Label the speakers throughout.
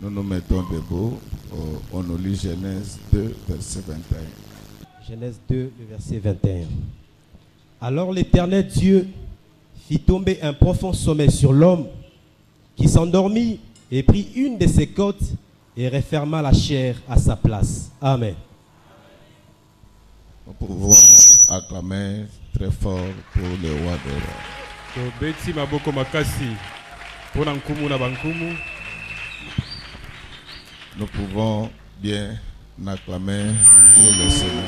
Speaker 1: Nous nous mettons debout. On nous lit Genèse 2, verset 21.
Speaker 2: Genèse 2, le verset 21. Alors l'Éternel Dieu fit tomber un profond sommeil sur l'homme qui s'endormit et prit une de ses côtes et referma la chair à sa place. Amen.
Speaker 1: Nous pouvons acclamer très fort pour le roi des rois. Nous pouvons bien acclamer pour le Seigneur.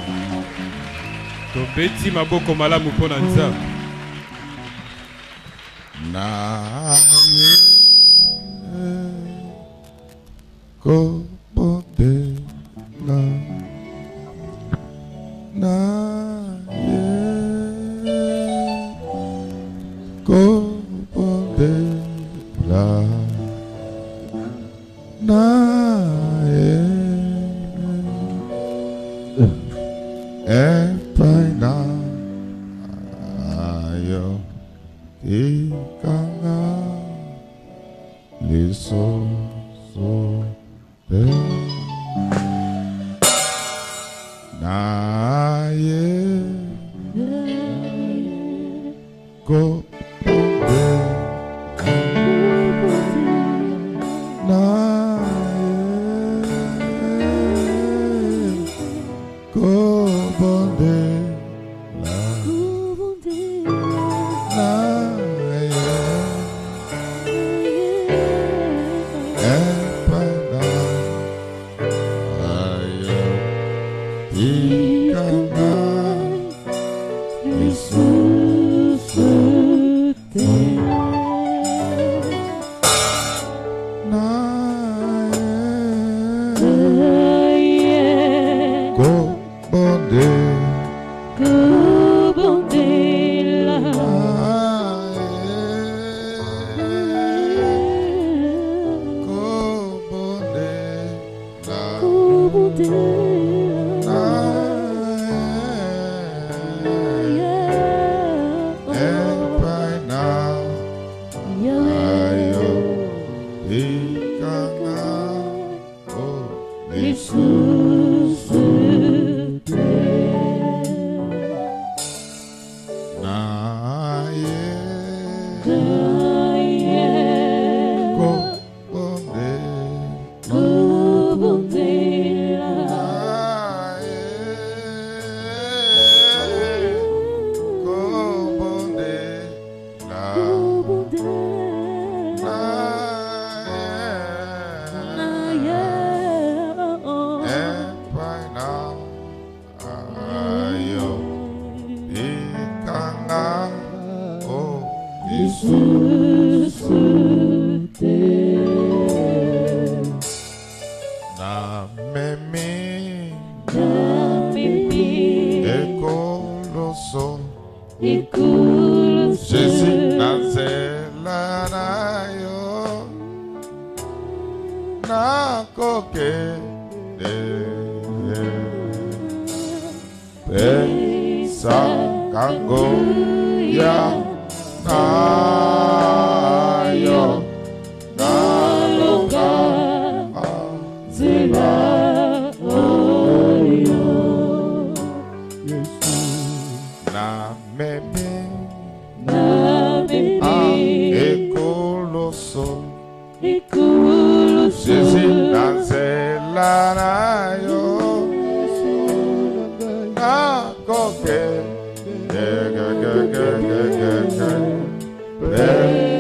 Speaker 3: Yeah.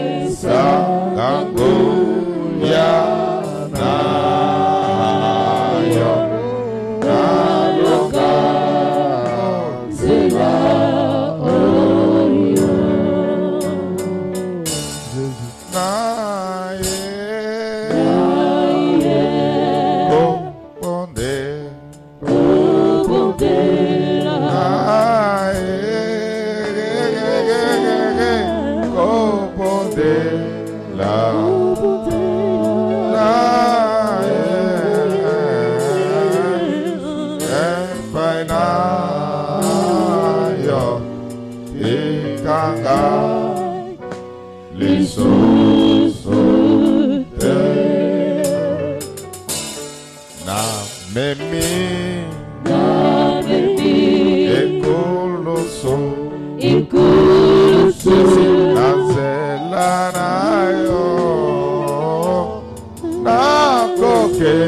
Speaker 1: Memi Ekoloso Nazela nayo Nakoke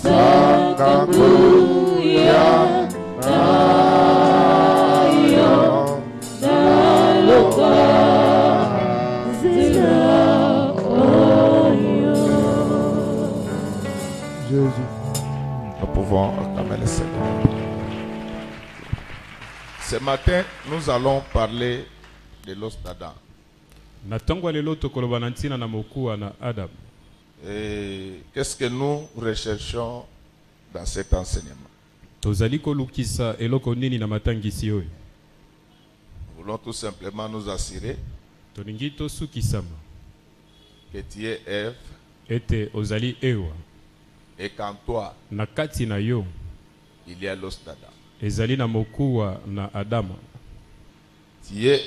Speaker 1: Sakakuya nayo Naloka Jésus. Nous pouvons acclamer le Seigneur. Ce matin, nous allons parler de l'os d'Adam. Et qu'est-ce que nous recherchons dans cet enseignement? Nous voulons tout simplement nous assurer que tu es Ève et qu'en toi il y a l'os d'Adam. Tu es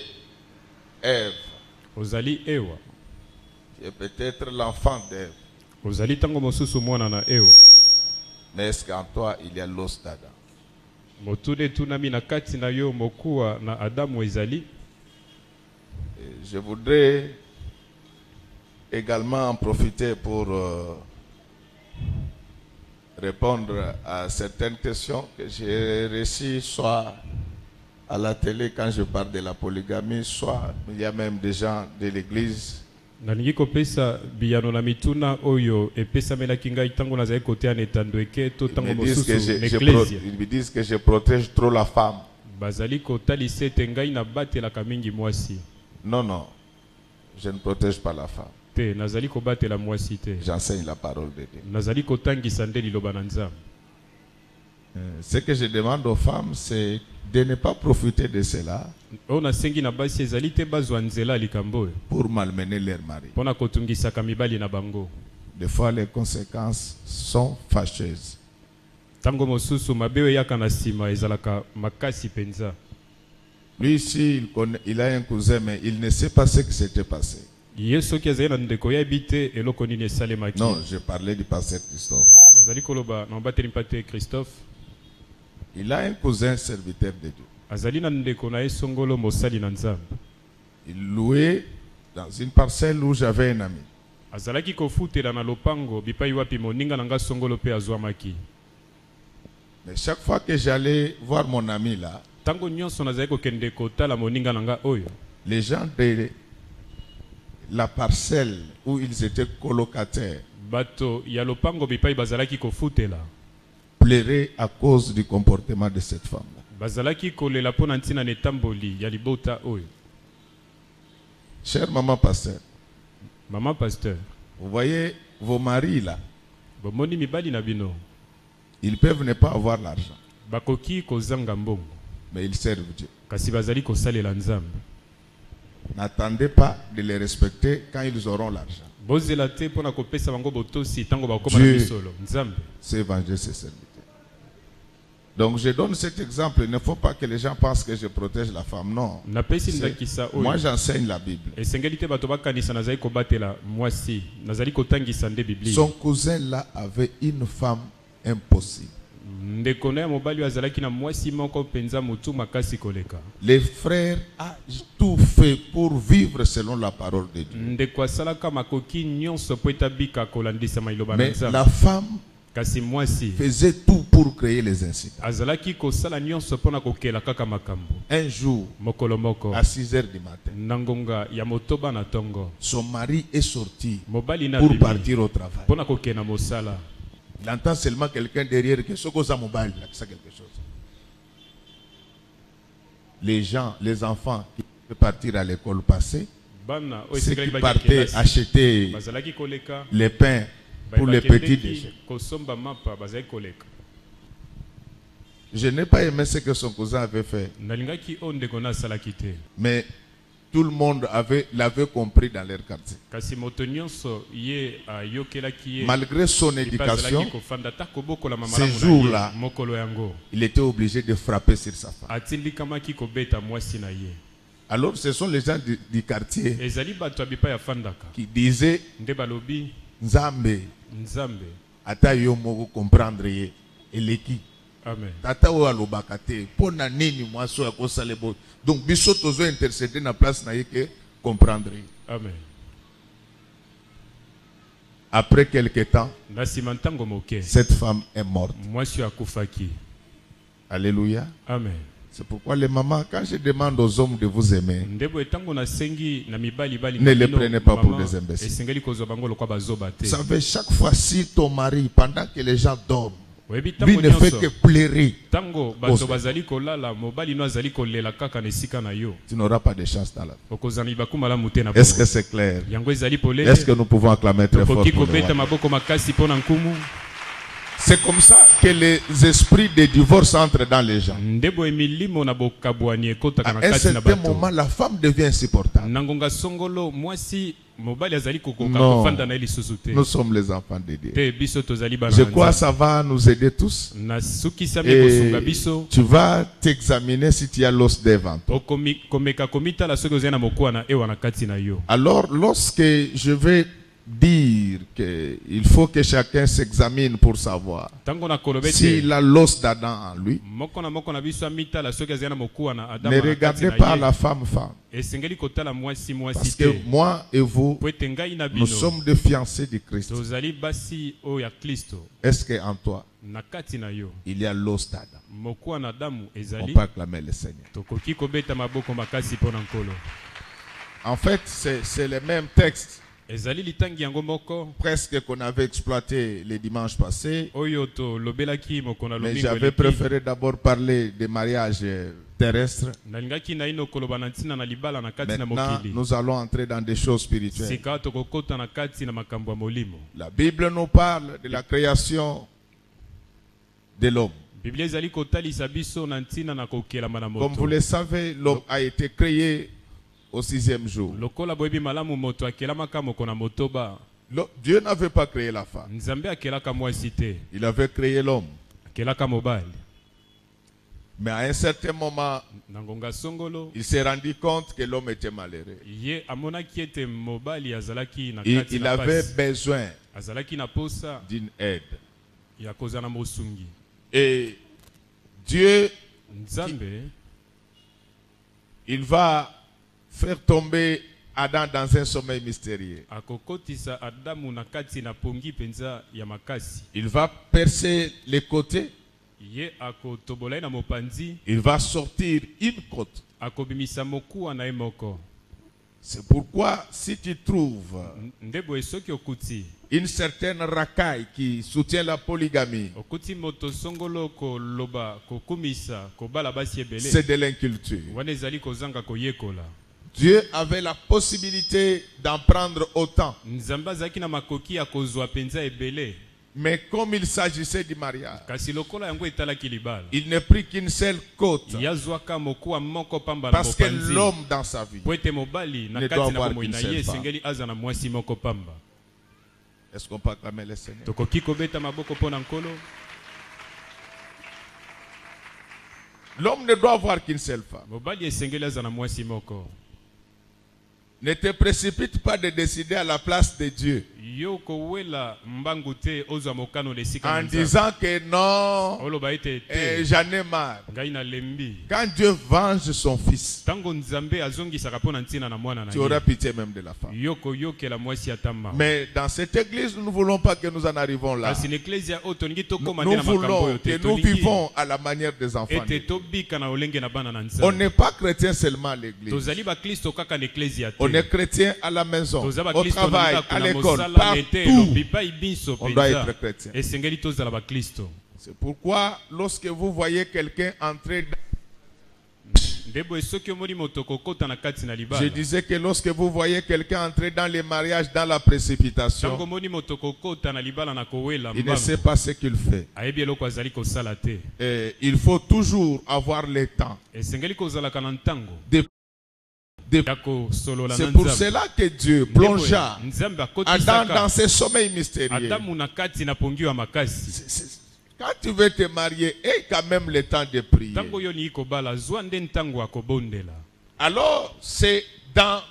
Speaker 1: Ève. Tu es peut-être l'enfant d'Ève. Mais est-ce qu'en toi il y a l'os d'Adam? Et je voudrais également en profiter pour répondre à certaines questions que j'ai reçues soit à la télé quand je parle de la polygamie, soit il y a même des gens de l'église. Ils me disent que je protège trop la femme. Non, non, je ne protège pas la femme. J'enseigne la parole de Dieu. Ce que je demande aux femmes, c'est de ne pas profiter de cela pour malmener leur mari. Des fois, les conséquences sont fâcheuses. Lui ici, il a un cousin, mais il ne sait pas ce qui s'était passé. Non, je parlais du pasteur Christophe. Il a un cousin serviteur de Dieu. Il louait dans une parcelle où j'avais un ami. Mais chaque fois que j'allais voir mon ami là, les gens de la parcelle où ils étaient colocataires pleuraient à cause du comportement de cette femme-là. Chère maman pasteur, vous voyez vos maris là, ils peuvent ne pas avoir l'argent, mais ils servent Dieu. N'attendez pas de les respecter quand ils auront l'argent. Dieu s'est vengé ses serviteurs. Donc je donne cet exemple. Il ne faut pas que les gens pensent que je protège la femme. Non. Moi j'enseigne la Bible. Son cousin là avait une femme impossible. Les frères ont tout fait pour vivre selon la parole de Dieu. Mais la femme faisait tout pour créer les incidents. Un jour, à 6 h du matin, son mari est sorti pour partir au travail. Il entend seulement quelqu'un derrière qui quelque chose. Les gens, les enfants qui peuvent partir à l'école passée, ceux qui partaient acheter les pains pour les petits déjeuners. Je n'ai pas aimé ce que son cousin avait fait. Mais tout le monde l'avait compris dans leur quartier. Malgré son éducation, ce jour-là, il était obligé de frapper sur sa femme. Alors ce sont les gens du quartier
Speaker 3: ezali bato abipa ya fandaka
Speaker 1: qui disaient
Speaker 3: nde balobi
Speaker 1: Nzambe
Speaker 3: nzambe
Speaker 1: ata yo moko comprendre ye eleki
Speaker 3: amen
Speaker 1: tata oyo alobaka te mpo na nini mwasi oyo akosala boye. Donc biso tozo intercéder na place na ye ke comprendre ye.
Speaker 3: amen.
Speaker 1: Après quelque temps,
Speaker 3: Na nsima ntango moke
Speaker 1: cette femme est morte.
Speaker 3: mwasi oyo akufaki.
Speaker 1: Alléluia.
Speaker 3: Amen.
Speaker 1: C'est pourquoi les mamans, quand je demande aux hommes de vous aimer,
Speaker 3: Ndebo etango na sengi na mibali bali
Speaker 1: ne les prenez pas pour des imbéciles.
Speaker 3: esengeli kozwa bango lokwa bazoba te.
Speaker 1: Vous savez, chaque fois si ton mari, pendant que les gens dorment,
Speaker 3: Oyebi
Speaker 1: lui
Speaker 3: tango
Speaker 1: ne fait
Speaker 3: nyonso
Speaker 1: que pleurer,
Speaker 3: tango bato bazali kolala mobali no azali kolela kaka na esika na yo
Speaker 1: tu n'auras pas de chance dans la vie.
Speaker 3: okozana mibaku malamu te na
Speaker 1: Est-ce
Speaker 3: bongo.
Speaker 1: que c'est clair?
Speaker 3: Yango ezali polele
Speaker 1: Est-ce que nous pouvons acclamer très fort
Speaker 3: tokoki
Speaker 1: pour le
Speaker 3: kobeta
Speaker 1: roi?
Speaker 3: maboko makasi mpo na nkumu.
Speaker 1: C'est comme ça que les esprits de divorce entrent dans les gens.
Speaker 3: Ndebo emilimo na bokabwani ekotaka na
Speaker 1: À un
Speaker 3: kati na
Speaker 1: certain
Speaker 3: bato.
Speaker 1: moment, la femme devient insupportable.
Speaker 3: Nangonga songolo mwasi mobali azali kokoka
Speaker 1: Non.
Speaker 3: kofanda na ye lisusu te.
Speaker 1: Nous sommes les enfants de Dieu.
Speaker 3: Te biso tozali bana
Speaker 1: Je
Speaker 3: na
Speaker 1: crois que
Speaker 3: Nzambe.
Speaker 1: ça va nous aider tous.
Speaker 3: Nasukisami
Speaker 1: Et
Speaker 3: kosunga biso
Speaker 1: tu vas t'examiner si tu as l'os devant toi.
Speaker 3: komeka komitala soki ozali na mokuwa na ewa na kati na yo.
Speaker 1: Alors, lorsque je vais dire qu'il faut que chacun s'examine pour savoir
Speaker 3: Tango na kolobe te
Speaker 1: s'il a l'os d'Adam en lui,
Speaker 3: moko na biso amitala soki azali na mokuwa na
Speaker 1: ne
Speaker 3: Adamu na kati
Speaker 1: regardez
Speaker 3: na
Speaker 1: pas
Speaker 3: ye.
Speaker 1: la femme.
Speaker 3: Esengeli kotala mwasi
Speaker 1: Parce
Speaker 3: te.
Speaker 1: que moi et vous,
Speaker 3: Po ete ngai na
Speaker 1: nous
Speaker 3: bino
Speaker 1: sommes des fiancés de Christ.
Speaker 3: tozali basi oyo ya Kristo.
Speaker 1: Est-ce qu'en toi,
Speaker 3: Na kati na yo
Speaker 1: il y a l'os d'Adam?
Speaker 3: mokuwa na Adamu
Speaker 1: On
Speaker 3: ezali
Speaker 1: peut acclamer le Seigneur.
Speaker 3: tokoki kobeta maboko makasi mpo na nkolo.
Speaker 1: En fait, c'est le même texte
Speaker 3: Ezali litangi yango moko
Speaker 1: presque qu'on avait exploité les dimanches passés.
Speaker 3: oyo tolobelaki mokona
Speaker 1: Mais
Speaker 3: lomingo
Speaker 1: j'avais
Speaker 3: eleki.
Speaker 1: préféré d'abord parler des mariages terrestres.
Speaker 3: Nalingaki naino koloba na ntina na libala na kati na
Speaker 1: Maintenant,
Speaker 3: mokili.
Speaker 1: nous allons entrer dans des choses spirituelles.
Speaker 3: Sika tokokota na kati na makambo ya molimo.
Speaker 1: La Bible nous parle de la création de l'homme.
Speaker 3: Biblia ezali kotalisa biso na ntina na kokelama na
Speaker 1: Comme
Speaker 3: moto.
Speaker 1: vous le savez, l'homme a été créé au 6e jour.
Speaker 3: Lokola boyebi malamu moto akelamaka moko na motoba.
Speaker 1: Dieu n'avait pas créé la femme.
Speaker 3: Nzambe akelaka mwasi te.
Speaker 1: Il avait créé l'homme.
Speaker 3: Akelaka mobali.
Speaker 1: Mais à un certain moment,
Speaker 3: Nangonga songolo.
Speaker 1: il s'est rendu compte que l'homme était malheureux.
Speaker 3: Ye amonaki ete mobali azalaki na
Speaker 1: Et
Speaker 3: kati
Speaker 1: il
Speaker 3: na
Speaker 1: avait
Speaker 3: pasi.
Speaker 1: besoin
Speaker 3: Azalaki na posa
Speaker 1: d'une aide.
Speaker 3: ya kozana mosungi.
Speaker 1: Et Dieu,
Speaker 3: Nzambe
Speaker 1: il va faire tomber Adam dans un sommeil mystérieux.
Speaker 3: akokotisa Adamu na kati na pongi penza ya makasi.
Speaker 1: Il va percer les côtés.
Speaker 3: Ye akotobolai na mopanzi
Speaker 1: Il va sortir une côte.
Speaker 3: akobimisa mokuwa na ye moko.
Speaker 1: C'est pourquoi si tu trouves
Speaker 3: Ndebo esoki okuti
Speaker 1: une certaine racaille qui soutient la polygamie,
Speaker 3: okuti moto songolo koloba kokumisa kobala basi ebele
Speaker 1: c'est de l'inculture.
Speaker 3: wana ezali kozanga koyekola.
Speaker 1: Dieu avait la possibilité d'en prendre autant.
Speaker 3: Nzambe azalaki na makoki ya kozwa penza ebele.
Speaker 1: Mais comme il s'agissait du mariage,
Speaker 3: Kasi lokola yango etalaki libala.
Speaker 1: il ne prit qu'une seule côte.
Speaker 3: Yazwaka mokuwa moko pamba na
Speaker 1: Parce que
Speaker 3: mopanzi.
Speaker 1: l'homme dans sa vie,
Speaker 3: Po ete mobali na
Speaker 1: ne doit
Speaker 3: kati na
Speaker 1: avoir
Speaker 3: bomoi
Speaker 1: qu'une
Speaker 3: na
Speaker 1: seule
Speaker 3: ye
Speaker 1: femme.
Speaker 3: esengeli aza na mwasi moko pamba.
Speaker 1: est-ce qu'on peut acclamer le Seigneur?
Speaker 3: Tokoki kobeta maboko mpo na nkolo.
Speaker 1: L'homme ne doit avoir qu'une seule femme.
Speaker 3: Mobali esengeli aza na mwasi moko.
Speaker 1: Ne te précipite pas de décider à la place de Dieu
Speaker 3: Yo kowela mbangu te ozwa mokano na esika na
Speaker 1: en
Speaker 3: Nzambe.
Speaker 1: disant que non,
Speaker 3: Oloba ete te
Speaker 1: j'en ai marre.
Speaker 3: ngai na lembi.
Speaker 1: Quand Dieu venge son fils,
Speaker 3: Tango Nzambe azongisaka mpo na ntina na mwana na
Speaker 1: tu auras
Speaker 3: ye.
Speaker 1: pitié même de la femme.
Speaker 3: Yo koyokela mwasi atamba.
Speaker 1: Mais dans cette église, nous ne voulons pas que nous en arrivons là.
Speaker 3: Kasi na eklezia oyo tolingi
Speaker 1: Nous,
Speaker 3: tokóma nde
Speaker 1: nous
Speaker 3: na makambo
Speaker 1: voulons
Speaker 3: oyo te.
Speaker 1: que nous
Speaker 3: Tolingi
Speaker 1: vivons à la manière des enfants. de
Speaker 3: ete
Speaker 1: Dieu.
Speaker 3: tobika na olenge na bana na
Speaker 1: On
Speaker 3: Nzambe.
Speaker 1: n'est pas chrétien seulement à l'église.
Speaker 3: Tozali bakristo kaka na eklezia
Speaker 1: On est
Speaker 3: te.
Speaker 1: chrétien à la maison,
Speaker 3: Toza
Speaker 1: au
Speaker 3: bakristo na
Speaker 1: travail,
Speaker 3: ndako
Speaker 1: à
Speaker 3: na
Speaker 1: l'école,
Speaker 3: mosala na etelo
Speaker 1: partout.
Speaker 3: bipai biso
Speaker 1: On doit être
Speaker 3: penza.
Speaker 1: chrétien.
Speaker 3: Esengeli tozala bakristo.
Speaker 1: C'est pourquoi lorsque vous voyez quelqu'un entrer dans...
Speaker 3: Ndebo esoki omoni moto kokota na kati na
Speaker 1: Je
Speaker 3: libala.
Speaker 1: disais que lorsque vous voyez quelqu'un entrer dans les mariages, dans la
Speaker 3: Tango
Speaker 1: précipitation,
Speaker 3: omoni moto kokota na libala na kowela
Speaker 1: il ne sait
Speaker 3: mbangu.
Speaker 1: pas ce qu'il fait.
Speaker 3: Ayebi eloko azali kosala te.
Speaker 1: Et il faut toujours avoir le temps.
Speaker 3: Esengeli kozalaka na ntango.
Speaker 1: De-
Speaker 3: Ya kosolola na
Speaker 1: C'est pour
Speaker 3: Nzambe.
Speaker 1: cela que Dieu plongea
Speaker 3: Nzambe
Speaker 1: Adam dans
Speaker 3: akotisaka
Speaker 1: ses sommeils mystérieux.
Speaker 3: Adamu na kati na pongi wa makasi.
Speaker 1: Quand tu veux te marier, aie quand même le temps de prier.
Speaker 3: Tango yo ni kobala zwa nde ntango akobondela.
Speaker 1: Alors, c'est dans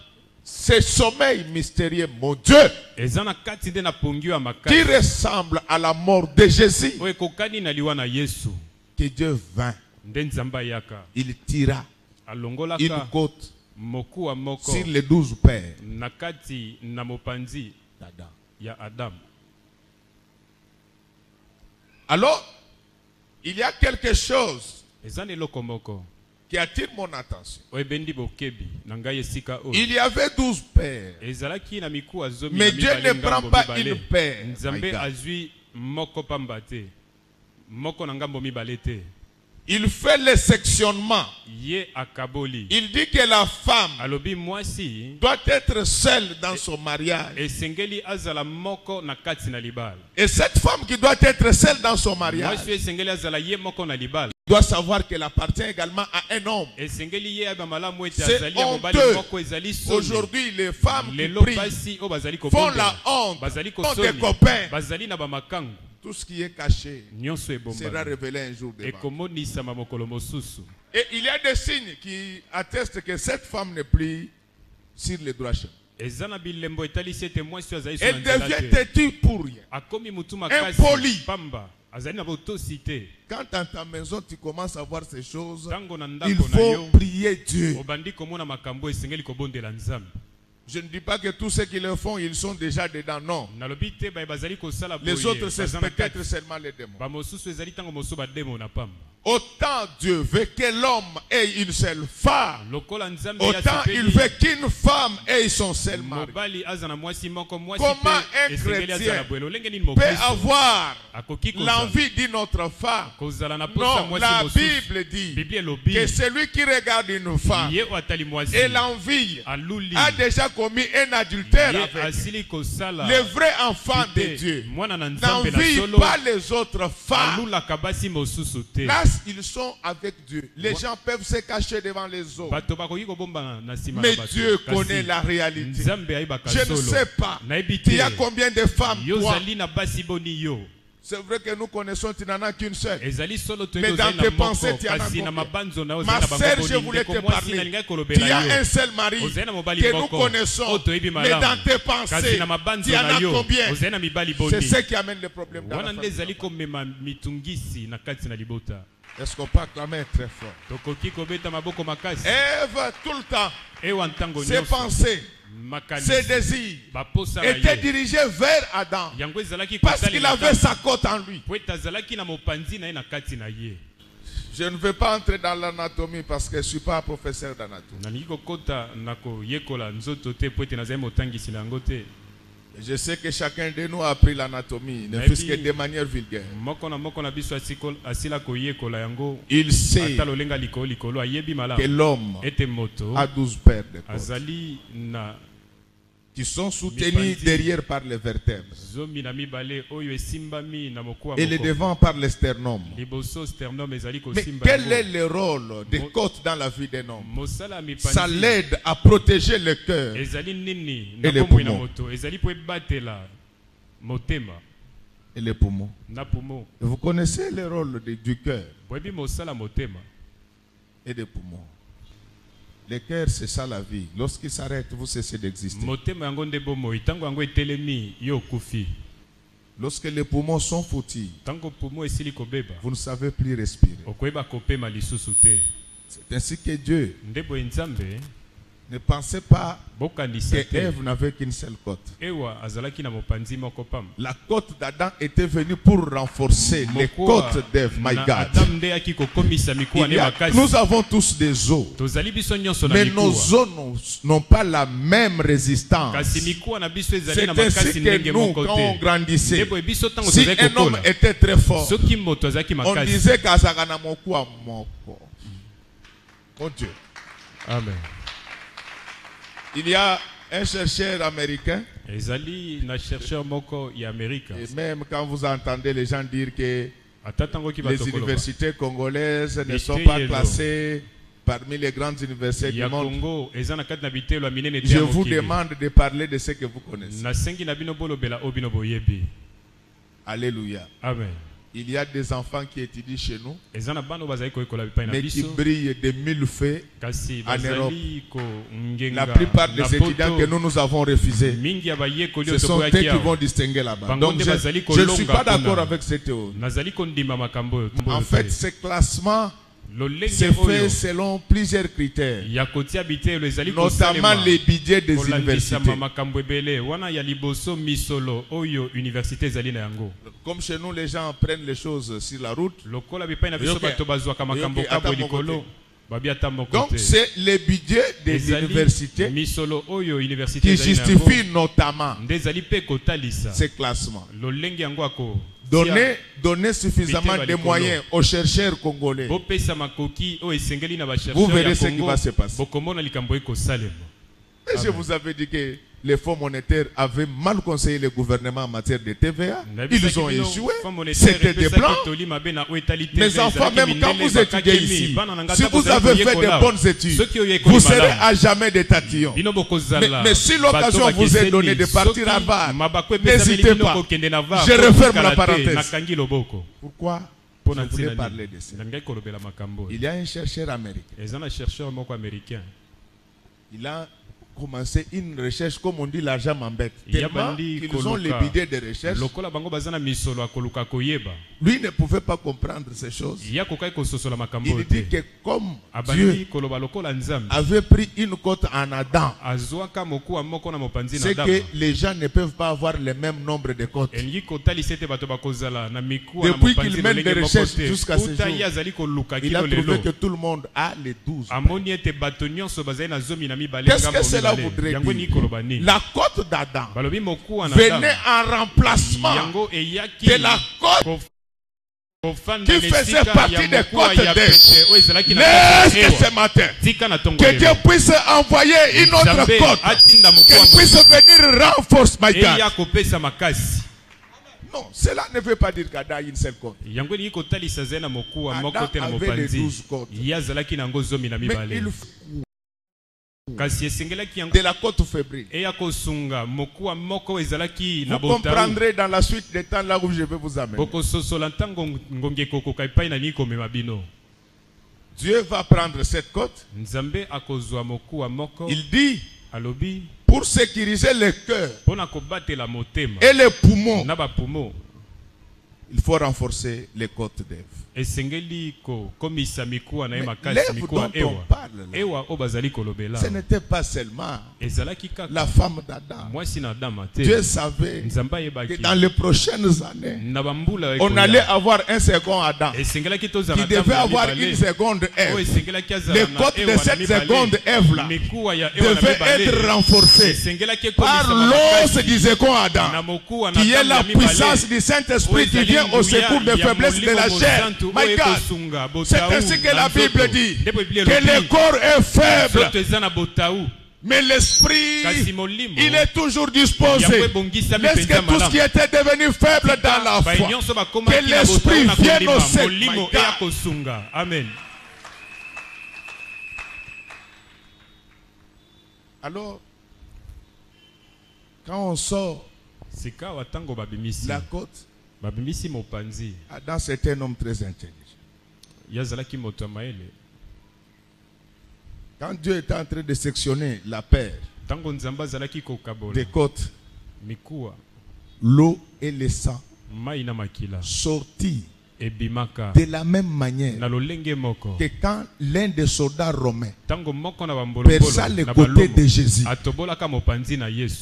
Speaker 1: ce sommeil mystérieux, mon Dieu,
Speaker 3: eza na kati nde na pongi ya
Speaker 1: qui
Speaker 3: makasi
Speaker 1: ressemble à la mort de Jésus,
Speaker 3: oyo ekokani na liwa na Yesu
Speaker 1: que Dieu vint.
Speaker 3: nde Nzambe ayaka
Speaker 1: Il tira une
Speaker 3: alongolaka
Speaker 1: côte
Speaker 3: mokuwa moko
Speaker 1: sur les 12 pères
Speaker 3: na kati na mopanzi
Speaker 1: d'Adam.
Speaker 3: ya Adamu.
Speaker 1: Alors, il y a quelque chose
Speaker 3: Eza na eloko moko
Speaker 1: qui attire mon attention.
Speaker 3: oyo ebendi bokebi na ngai esika oyo
Speaker 1: Il y avait 12 pères.
Speaker 3: ezalaki na mikuwa zomi
Speaker 1: Mais
Speaker 3: na
Speaker 1: Dieu
Speaker 3: mibale
Speaker 1: ne prend
Speaker 3: ngambo
Speaker 1: pas
Speaker 3: mibale.
Speaker 1: une paire. My
Speaker 3: Nzambe
Speaker 1: God.
Speaker 3: azwi moko pamba te moko na ngambo mibale te
Speaker 1: Il fait le sectionnement.
Speaker 3: ye akaboli
Speaker 1: Il dit que la femme
Speaker 3: alobi mwasi
Speaker 1: doit être seule dans son mariage.
Speaker 3: esengeli azala moko na kati na libala.
Speaker 1: Et cette femme qui doit être seule dans son mariage
Speaker 3: Mwasi esengeli azala ye moko na libala.
Speaker 1: doit savoir qu'elle appartient également à un homme.
Speaker 3: Esengeli ye ayeba malamu ete
Speaker 1: C'est
Speaker 3: azali ya mobali
Speaker 1: honteux.
Speaker 3: moko ezali soni.
Speaker 1: Aujourd'hui, les femmes qui
Speaker 3: Lelo
Speaker 1: prient
Speaker 3: basi oyo bazali
Speaker 1: font
Speaker 3: kobondela.
Speaker 1: la honte,
Speaker 3: Bazali
Speaker 1: font des
Speaker 3: kosoni.
Speaker 1: copains.
Speaker 3: Bazali na bamakangu.
Speaker 1: Tout ce qui est caché
Speaker 3: Nyonso
Speaker 1: sera
Speaker 3: ebomba.
Speaker 1: révélé un jour devant.
Speaker 3: Ekomonisama mokolo mosusu.
Speaker 1: Et il y a des signes qui attestent que cette femme n'est plus sur le droit chemin.
Speaker 3: Eza na bilembo etalisi ete mwasi oyo azali so na
Speaker 1: Elle
Speaker 3: nzela
Speaker 1: devient
Speaker 3: te.
Speaker 1: têtue pour rien.
Speaker 3: Akomi mutu
Speaker 1: Impoli.
Speaker 3: makasi pamba. Azali na botosi te.
Speaker 1: Quand dans ta maison tu commences à voir ces choses,
Speaker 3: Tango na
Speaker 1: il
Speaker 3: ndako na
Speaker 1: faut
Speaker 3: yo.
Speaker 1: prier Dieu.
Speaker 3: Obandi komona makambo esengeli kobondela Nzambe.
Speaker 1: Je ne dis pas que tous ceux qui le font, ils sont déjà dedans. Non.
Speaker 3: Nalobi te baye bazali kosala boye.
Speaker 1: Les autres, c'est
Speaker 3: baza na
Speaker 1: peut-être
Speaker 3: kati.
Speaker 1: seulement les démons.
Speaker 3: Bamosusu ezali tango mosusu bademo na pamba.
Speaker 1: Autant Dieu veut que l'homme ait une seule femme,
Speaker 3: Lokola Nzambe
Speaker 1: autant il veut qu'une femme ait son seul mari.
Speaker 3: mobali aza na mwasi moko mwasi
Speaker 1: Comment
Speaker 3: pe
Speaker 1: un
Speaker 3: esengeli
Speaker 1: chrétien
Speaker 3: azala boye lolenge nini
Speaker 1: Peut
Speaker 3: mokristo
Speaker 1: avoir
Speaker 3: akoki kozala
Speaker 1: l'envie d'une autre femme.
Speaker 3: kozala na posa
Speaker 1: Non,
Speaker 3: mwasi
Speaker 1: la
Speaker 3: mosusu.
Speaker 1: Bible dit
Speaker 3: Biblia elobi
Speaker 1: que celui qui regarde une femme
Speaker 3: ye oyo atali mwasi
Speaker 1: et l'envie
Speaker 3: aluli
Speaker 1: a déjà commis un adultère
Speaker 3: ye
Speaker 1: avec elle.
Speaker 3: asili kosala
Speaker 1: Le vrai enfant de
Speaker 3: te
Speaker 1: Dieu
Speaker 3: mwana na Nzambe na
Speaker 1: n'envie
Speaker 3: solo
Speaker 1: pas les autres femmes.
Speaker 3: alulaka basi mosusu te.
Speaker 1: Là, ils sont avec Dieu. Les gens peuvent se cacher devant les autres.
Speaker 3: bato bakoki kobomba na nsima
Speaker 1: Mais
Speaker 3: na bato.
Speaker 1: Dieu
Speaker 3: Kasi
Speaker 1: connaît la réalité.
Speaker 3: Nzambe ayebaka
Speaker 1: Je ne
Speaker 3: solo
Speaker 1: sais pas.
Speaker 3: nayebi
Speaker 1: Il y a
Speaker 3: te
Speaker 1: combien de femmes,
Speaker 3: yo
Speaker 1: toi?
Speaker 3: ozali na basi boni yo
Speaker 1: C'est vrai que nous connaissons, tu n'en as qu'une seule.
Speaker 3: ezali solo
Speaker 1: Mais
Speaker 3: toyebi
Speaker 1: dans
Speaker 3: ozali na
Speaker 1: tes
Speaker 3: moko
Speaker 1: pensées, tu en as
Speaker 3: kasi na
Speaker 1: combien?
Speaker 3: mabanzo na yo
Speaker 1: Ma
Speaker 3: ozali na
Speaker 1: sœur,
Speaker 3: bango
Speaker 1: je
Speaker 3: boni
Speaker 1: voulais te
Speaker 3: ndeko mwasi
Speaker 1: parler.
Speaker 3: nalingai
Speaker 1: Tu
Speaker 3: kolobela
Speaker 1: as un
Speaker 3: yo
Speaker 1: seul mari
Speaker 3: ozali na mobali
Speaker 1: que nous
Speaker 3: moko
Speaker 1: connaissons.
Speaker 3: oyo toyebi
Speaker 1: Mais dans
Speaker 3: malamu
Speaker 1: tes
Speaker 3: kasi
Speaker 1: pensées,
Speaker 3: na mabanzo
Speaker 1: tu en
Speaker 3: na
Speaker 1: as
Speaker 3: yo
Speaker 1: combien?
Speaker 3: ozali na mibali
Speaker 1: C'est
Speaker 3: boni
Speaker 1: ce qui amène le problème dans
Speaker 3: wana
Speaker 1: la
Speaker 3: nde
Speaker 1: famille.
Speaker 3: ezali komema mitungisi na kati na libota.
Speaker 1: Est-ce qu'on peut acclamer très fort?
Speaker 3: Tokoki kobeta maboko makasi
Speaker 1: Ève, tout le temps,
Speaker 3: ewa ntango
Speaker 1: ses
Speaker 3: nyonso
Speaker 1: pensées, ses
Speaker 3: makanisi
Speaker 1: désirs
Speaker 3: baposa na
Speaker 1: étaient
Speaker 3: ye
Speaker 1: dirigés vers Adam.
Speaker 3: yango ezalaki
Speaker 1: Parce qu'il
Speaker 3: kosalela
Speaker 1: avait sa côte en lui.
Speaker 3: po ete azalaki na mopanzi na ye na kati na ye.
Speaker 1: Je ne veux pas entrer dans l'anatomie parce que je ne suis pas professeur d'anatomie.
Speaker 3: nalingi kokota na koyekola nzoto te po ete nazali motangisi na yango te.
Speaker 1: Je sais que chacun de nous a appris l'anatomie, ne
Speaker 3: Mais
Speaker 1: fût-ce que
Speaker 3: puis-
Speaker 1: de manière vulgaire.
Speaker 3: moko na biso asila koyekola yango
Speaker 1: Il sait
Speaker 3: ata lolenga likolo ayebi
Speaker 1: que
Speaker 3: malamu
Speaker 1: l'homme
Speaker 3: ete moto
Speaker 1: a 12 paires de côtes
Speaker 3: azali na
Speaker 1: qui sont soutenus derrière par les vertèbres
Speaker 3: zomi na mibale oyo esimbami na mokuwa
Speaker 1: et le
Speaker 3: moko.
Speaker 1: devant par le sternum.
Speaker 3: liboso sternum ezali
Speaker 1: Mais
Speaker 3: kosimba
Speaker 1: quel
Speaker 3: yango.
Speaker 1: est le rôle des côtes dans la vie d'un homme?
Speaker 3: mosala ya
Speaker 1: Ça
Speaker 3: mipanzi
Speaker 1: l'aide à protéger le cœur.
Speaker 3: ezali nini
Speaker 1: Et
Speaker 3: na
Speaker 1: les
Speaker 3: bomoi na
Speaker 1: poumons.
Speaker 3: moto ezali po ebatela motema
Speaker 1: Et les poumons.
Speaker 3: na pumo.
Speaker 1: Et vous connaissez le rôle du cœur
Speaker 3: boyebi mosala motema
Speaker 1: et des poumons. Le cœur, c'est ça la vie. Lorsqu'il s'arrête, vous cessez d'exister.
Speaker 3: motema yango nde bomoi ntango yango etelemi yo okufi.
Speaker 1: Lorsque les poumons sont foutus,
Speaker 3: ntango pumo esili kobeba
Speaker 1: vous ne savez plus respirer.
Speaker 3: okoyeba kopema lisusu te.
Speaker 1: C'est ainsi que Dieu
Speaker 3: nde boye nzambe
Speaker 1: ne pensait pas
Speaker 3: bokanisa
Speaker 1: que
Speaker 3: te
Speaker 1: Ève n'avait qu'une seule côte.
Speaker 3: ewa azalaki na mopanzi moko pamba.
Speaker 1: La côte d'Adam était venue pour renforcer les
Speaker 3: Mokuwa
Speaker 1: côtes d'Ève. My
Speaker 3: na
Speaker 1: God.
Speaker 3: Adam nde aki kokomisa mikuwa
Speaker 1: Il
Speaker 3: ne
Speaker 1: y a-
Speaker 3: makasi.
Speaker 1: nous avons tous des os.
Speaker 3: tozali biso nyonso na
Speaker 1: Mais nos
Speaker 3: mikuwa
Speaker 1: os n'ont pas la même résistance.
Speaker 3: kasi mikuwa na biso ezali
Speaker 1: C'est
Speaker 3: na
Speaker 1: ainsi
Speaker 3: makasi
Speaker 1: que
Speaker 3: ndenge
Speaker 1: nous,
Speaker 3: moko
Speaker 1: quand on
Speaker 3: te.
Speaker 1: grandissait,
Speaker 3: nde boye biso ntango
Speaker 1: si
Speaker 3: tozali
Speaker 1: un homme
Speaker 3: kokola
Speaker 1: était très fort,
Speaker 3: soki moto azalaki
Speaker 1: on
Speaker 3: makasi.
Speaker 1: disait qu'Azagana Mokwa Moko. Mon Dieu.
Speaker 3: Amen.
Speaker 1: Il y a un chercheur américain,
Speaker 3: ezali na chercheur moko ya Amerika
Speaker 1: et même quand vous entendez les gens dire que
Speaker 3: ata ntango ki
Speaker 1: les
Speaker 3: bato koloba
Speaker 1: universités congolaises ne
Speaker 3: Les
Speaker 1: sont pas
Speaker 3: TIELO.
Speaker 1: classées parmi les grandes universités du
Speaker 3: ya
Speaker 1: monde,
Speaker 3: Congo eza na kati na bitelo ya minene te
Speaker 1: je
Speaker 3: ya
Speaker 1: vous
Speaker 3: mokili.
Speaker 1: demande de parler de ce que vous connaissez.
Speaker 3: nasengi na bino bolobela oyo bino boyebi.
Speaker 1: Alléluia.
Speaker 3: Amen.
Speaker 1: Il y a des enfants qui étudient chez nous,
Speaker 3: ezana bana bazali ko ekola bipai na
Speaker 1: mais qui
Speaker 3: biso
Speaker 1: brillent de mille feux
Speaker 3: kasi
Speaker 1: en Europe.
Speaker 3: bazali ko ngenga
Speaker 1: La plupart des
Speaker 3: na
Speaker 1: étudiants
Speaker 3: poto.
Speaker 1: que nous avons refusés,
Speaker 3: mingi ya bayekoli
Speaker 1: ce sont eux
Speaker 3: otoboyaki
Speaker 1: qui vont
Speaker 3: awa
Speaker 1: distinguer là-bas.
Speaker 3: Bango
Speaker 1: Donc
Speaker 3: nde bazali
Speaker 1: je ne suis
Speaker 3: kolonga
Speaker 1: pas d'accord
Speaker 3: kuna.
Speaker 1: avec cette théorie.
Speaker 3: nazali kondima makambo oyo
Speaker 1: En fait, ce classement
Speaker 3: lolenge
Speaker 1: c'est fait
Speaker 3: oyo
Speaker 1: selon plusieurs critères,
Speaker 3: ya kotia bitelo ezali
Speaker 1: notamment les budgets des universités.
Speaker 3: kolandisama makambo ebele wana ya liboso misolo oyo université ezali na yango
Speaker 1: Comme chez nous, les gens prennent les choses sur la route.
Speaker 3: lokola bipai na biso
Speaker 1: Yoke.
Speaker 3: bato bazwaka makambo
Speaker 1: Yoke,
Speaker 3: kabwe
Speaker 1: ata moko
Speaker 3: likolo
Speaker 1: te.
Speaker 3: babi ata moko
Speaker 1: Donc
Speaker 3: te
Speaker 1: c'est les budgets des
Speaker 3: Ezali
Speaker 1: universités
Speaker 3: misolo oyo université
Speaker 1: qui
Speaker 3: ezali na yango
Speaker 1: justifient notamment
Speaker 3: nde ezali mpe kotalisa
Speaker 1: ces classements.
Speaker 3: lolenge yango ako
Speaker 1: Donner suffisamment de moyens aux chercheurs congolais.
Speaker 3: bopesa makoki oyo esengeli na
Speaker 1: Vous
Speaker 3: bachercheur
Speaker 1: verrez
Speaker 3: ya
Speaker 1: ce qui
Speaker 3: Congo
Speaker 1: va se passer.
Speaker 3: bokomona likambo ekosalema
Speaker 1: Et je vous avais dit que les fonds monétaires avaient mal conseillé le gouvernement en matière de TVA. Ils ont échoué. C'était des blancs. Mes enfants, même quand vous étudiez ici, si vous avez fait de bonnes études, vous serez à jamais des tatillons. Mais si l'occasion vous est donnée de partir à Harvard, n'hésitez pas. Je referme la parenthèse. Pourquoi je voulais parler de ça? Il y a un chercheur américain. Il a commencé une recherche, comme on dit, l'argent m'embête. Tellement qu'ils ont les budgets de recherche. Lui ne pouvait pas comprendre ces choses. Il dit que comme Dieu avait pris une cote en Adam, c'est que les gens ne peuvent pas avoir le même nombre de cotes. Depuis qu'il mène des recherches jusqu'à ce jour, il a trouvé que tout le monde a les 12. Qu'est-ce que cela voudrait dire? La cote d'Adam venait en remplacement de la cote qui faisait partie des côtes d'Ève. Laisse ce matin que Dieu puisse envoyer une autre côte, qu'elle puisse venir renforcer my God. Non, cela ne veut pas dire qu'Adam a une seule côte. Adam avait les 12 côtes. Mais il faut de la côte fébrile. Vous comprendrez dans la suite des temps là où je vais vous amener. Dieu va prendre cette côte. Il dit pour sécuriser le cœur et les poumons, il faut renforcer les côtes d'Ève. Mais l'Ève dont on parle là, ce n'était pas seulement la femme d'Adam. Dieu savait que dans les prochaines années, on allait avoir un second Adam qui devait avoir une seconde Ève. Les côtes de cette seconde Ève là devaient être renforcées par l'os du second Adam, qui est la puissance du Saint-Esprit qui vient au secours des faiblesses de la chair. My God, c'est ainsi que la Bible dit que le corps est faible, mais l'esprit, il est toujours disposé. Laisse que tout ce qui était devenu faible dans la foi, que l'esprit vienne au secours.
Speaker 3: Amen.
Speaker 1: Alors, quand on sort la côte, Adam c'était un homme très intelligent. Quand Dieu était en train de sectionner la paire des côtes, l'eau et le sang sortis de la même manière que quand l'un des soldats romains perça le côté de Jésus.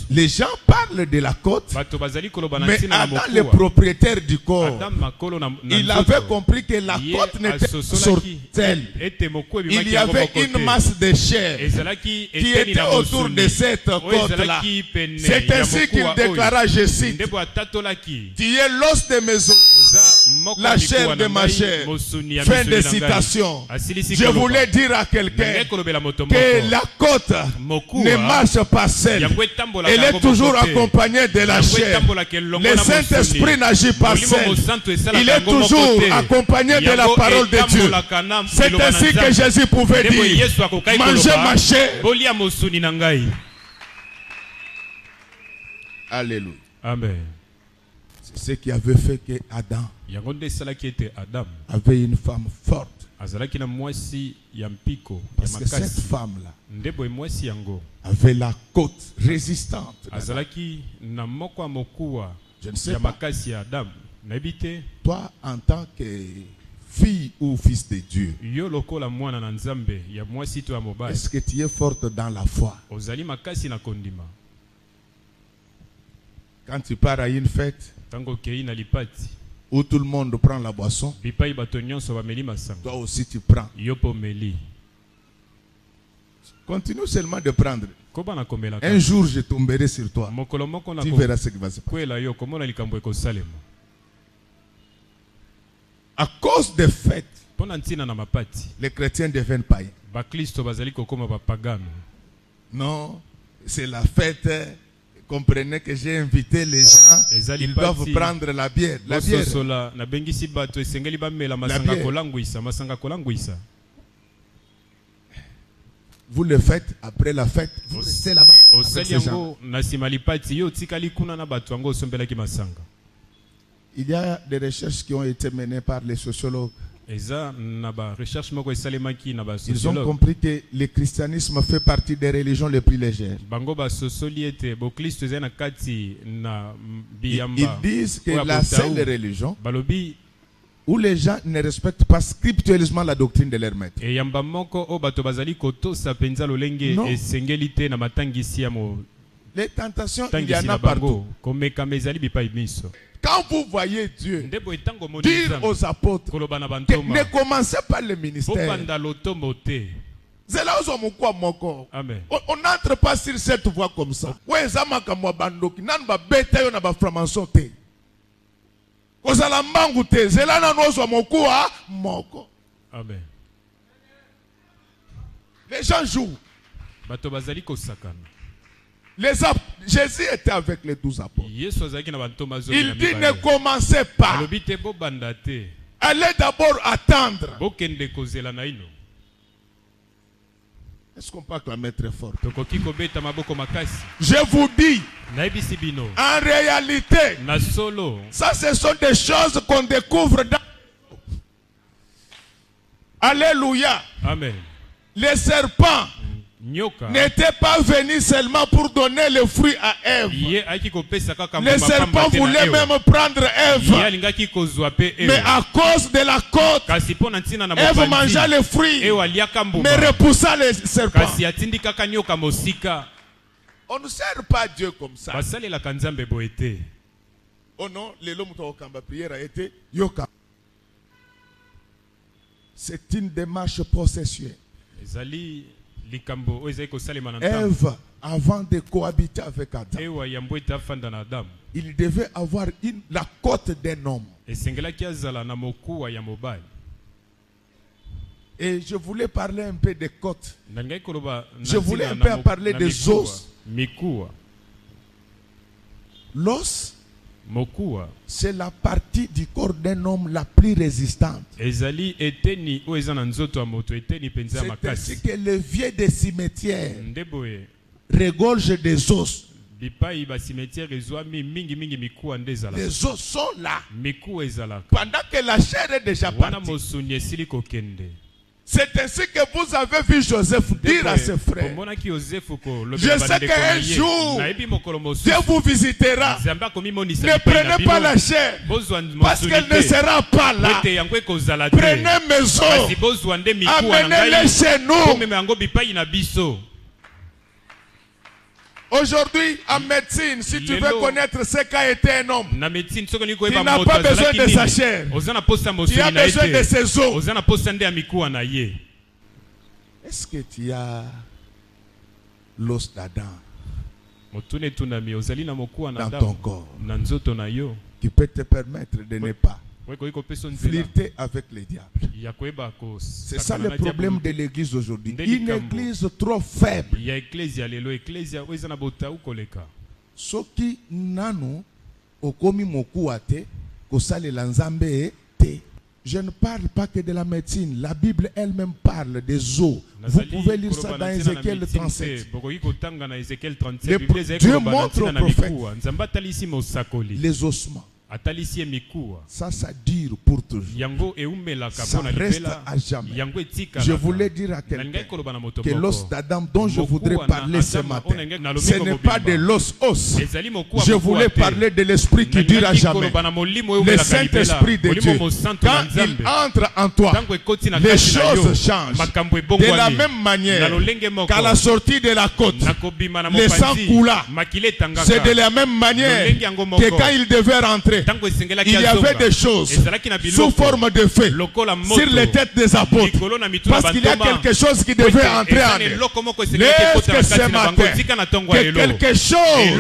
Speaker 1: Les gens parlent de la côte, mais Adam, le propriétaire du corps, il avait compris que la côte n'était pas sortelle. Il y avait une masse de chair qui était autour de cette côte-là. C'est ainsi qu'il déclara, je cite, tu es l'os de mes os, la chair de ma chair. Fin de citation. Je voulais dire à quelqu'un que la côte ne marche pas seule. Elle est toujours accompagnée de la chair. Le Saint-Esprit n'agit pas seul. Il est toujours accompagné de la parole de Dieu. C'est ainsi que Jésus pouvait dire, mangez ma chair. Alléluia.
Speaker 3: Amen.
Speaker 4: C'est ce qui avait fait que Adam avait une femme forte. Parce que cette femme-là avait la côte résistante. Je ne sais pas. Toi, en tant que fille ou fils de Dieu, est-ce que tu es forte dans la foi? Quand tu pars à une fête où tout le monde prend la boisson, toi aussi tu prends. Continue seulement de prendre. Un jour je tomberai sur toi. Tu verras ce qui va se passer. À cause des fêtes, les chrétiens deviennent païens. Non, c'est la fête. Comprenez que j'ai invité les gens, ils doivent prendre la bière. La bière. Vous le faites après la fête, vous restez là-bas. Il y a des recherches qui ont été menées par les sociologues. Ils ont compris que le christianisme fait partie des religions les plus légères. Ils disent que la seule religion où les gens ne respectent pas scriptuellement la doctrine de leur maître. Non. Les tentations, il y en a partout. Quand vous voyez Dieu dire aux apôtres que ne commencez pas le ministère, on n'entre pas sur cette voie comme ça.
Speaker 1: Amen.
Speaker 4: Les gens jouent. Jésus était avec les 12 apôtres. Il dit ne commencez pas. Allez d'abord attendre. Est-ce qu'on peut acclamer très fort? Je vous dis, en réalité, ça ce sont des choses qu'on découvre dans... Alléluia.
Speaker 1: Amen.
Speaker 4: Les serpents n'était pas venu seulement pour donner le fruit à Ève. Les serpents voulaient même prendre Ève. Mais à cause de la côte, Ève mangea le fruit, mais repoussa les serpents. On ne sert pas Dieu comme ça. Oh non, prière a été yoka. C'est une démarche processuelle. Ève, avant de cohabiter avec Adam, il devait avoir la côte d'un homme. Et je voulais parler un peu des côtes. Je voulais un peu parler des os. L'os, c'est la partie du corps d'un homme la plus résistante. C'est ainsi que le vieux des cimetières regorge des os. Les os sont là. Pendant que la chair est déjà partie. C'est ainsi que vous avez vu Joseph dire à ses frères, je sais qu'un jour, Dieu vous visitera. Ne prenez pas la chair, parce qu'elle ne sera pas là. Prenez mes os, amenez-les chez nous. Aujourd'hui, en médecine, si tu veux connaître ce qu'a été un homme, tu n'as pas besoin de sa chair. Tu as besoin de ses os. Est-ce que tu as l'os d'Adam dans ton corps qui peut te permettre de ne pas flirter avec les diables? C'est ça le problème de l'église aujourd'hui. Une église trop faible. Soki nanu okomi mokuate kosale lanzambe te. Je ne parle pas que de la médecine. La Bible elle-même parle des os. Vous pouvez lire ça dans Ézéchiel 37. Dieu montre au prophète les ossements. Ça dure pour toujours. Ça reste à jamais. Je voulais dire à quelqu'un que l'os d'Adam dont je voudrais parler ce matin, ce n'est pas de l'os. Je voulais parler de l'esprit qui dure à jamais. Le Saint-Esprit de Dieu. Quand il entre en toi, les choses changent. De la même manière qu'à la sortie de la côte, le sang coula. C'est de la même manière que quand il devait rentrer, il y avait des choses sous forme de feu sur les têtes des apôtres. Parce qu'il y a quelque chose qui devait entrer en eux. Laisse que ce matin, que quelque chose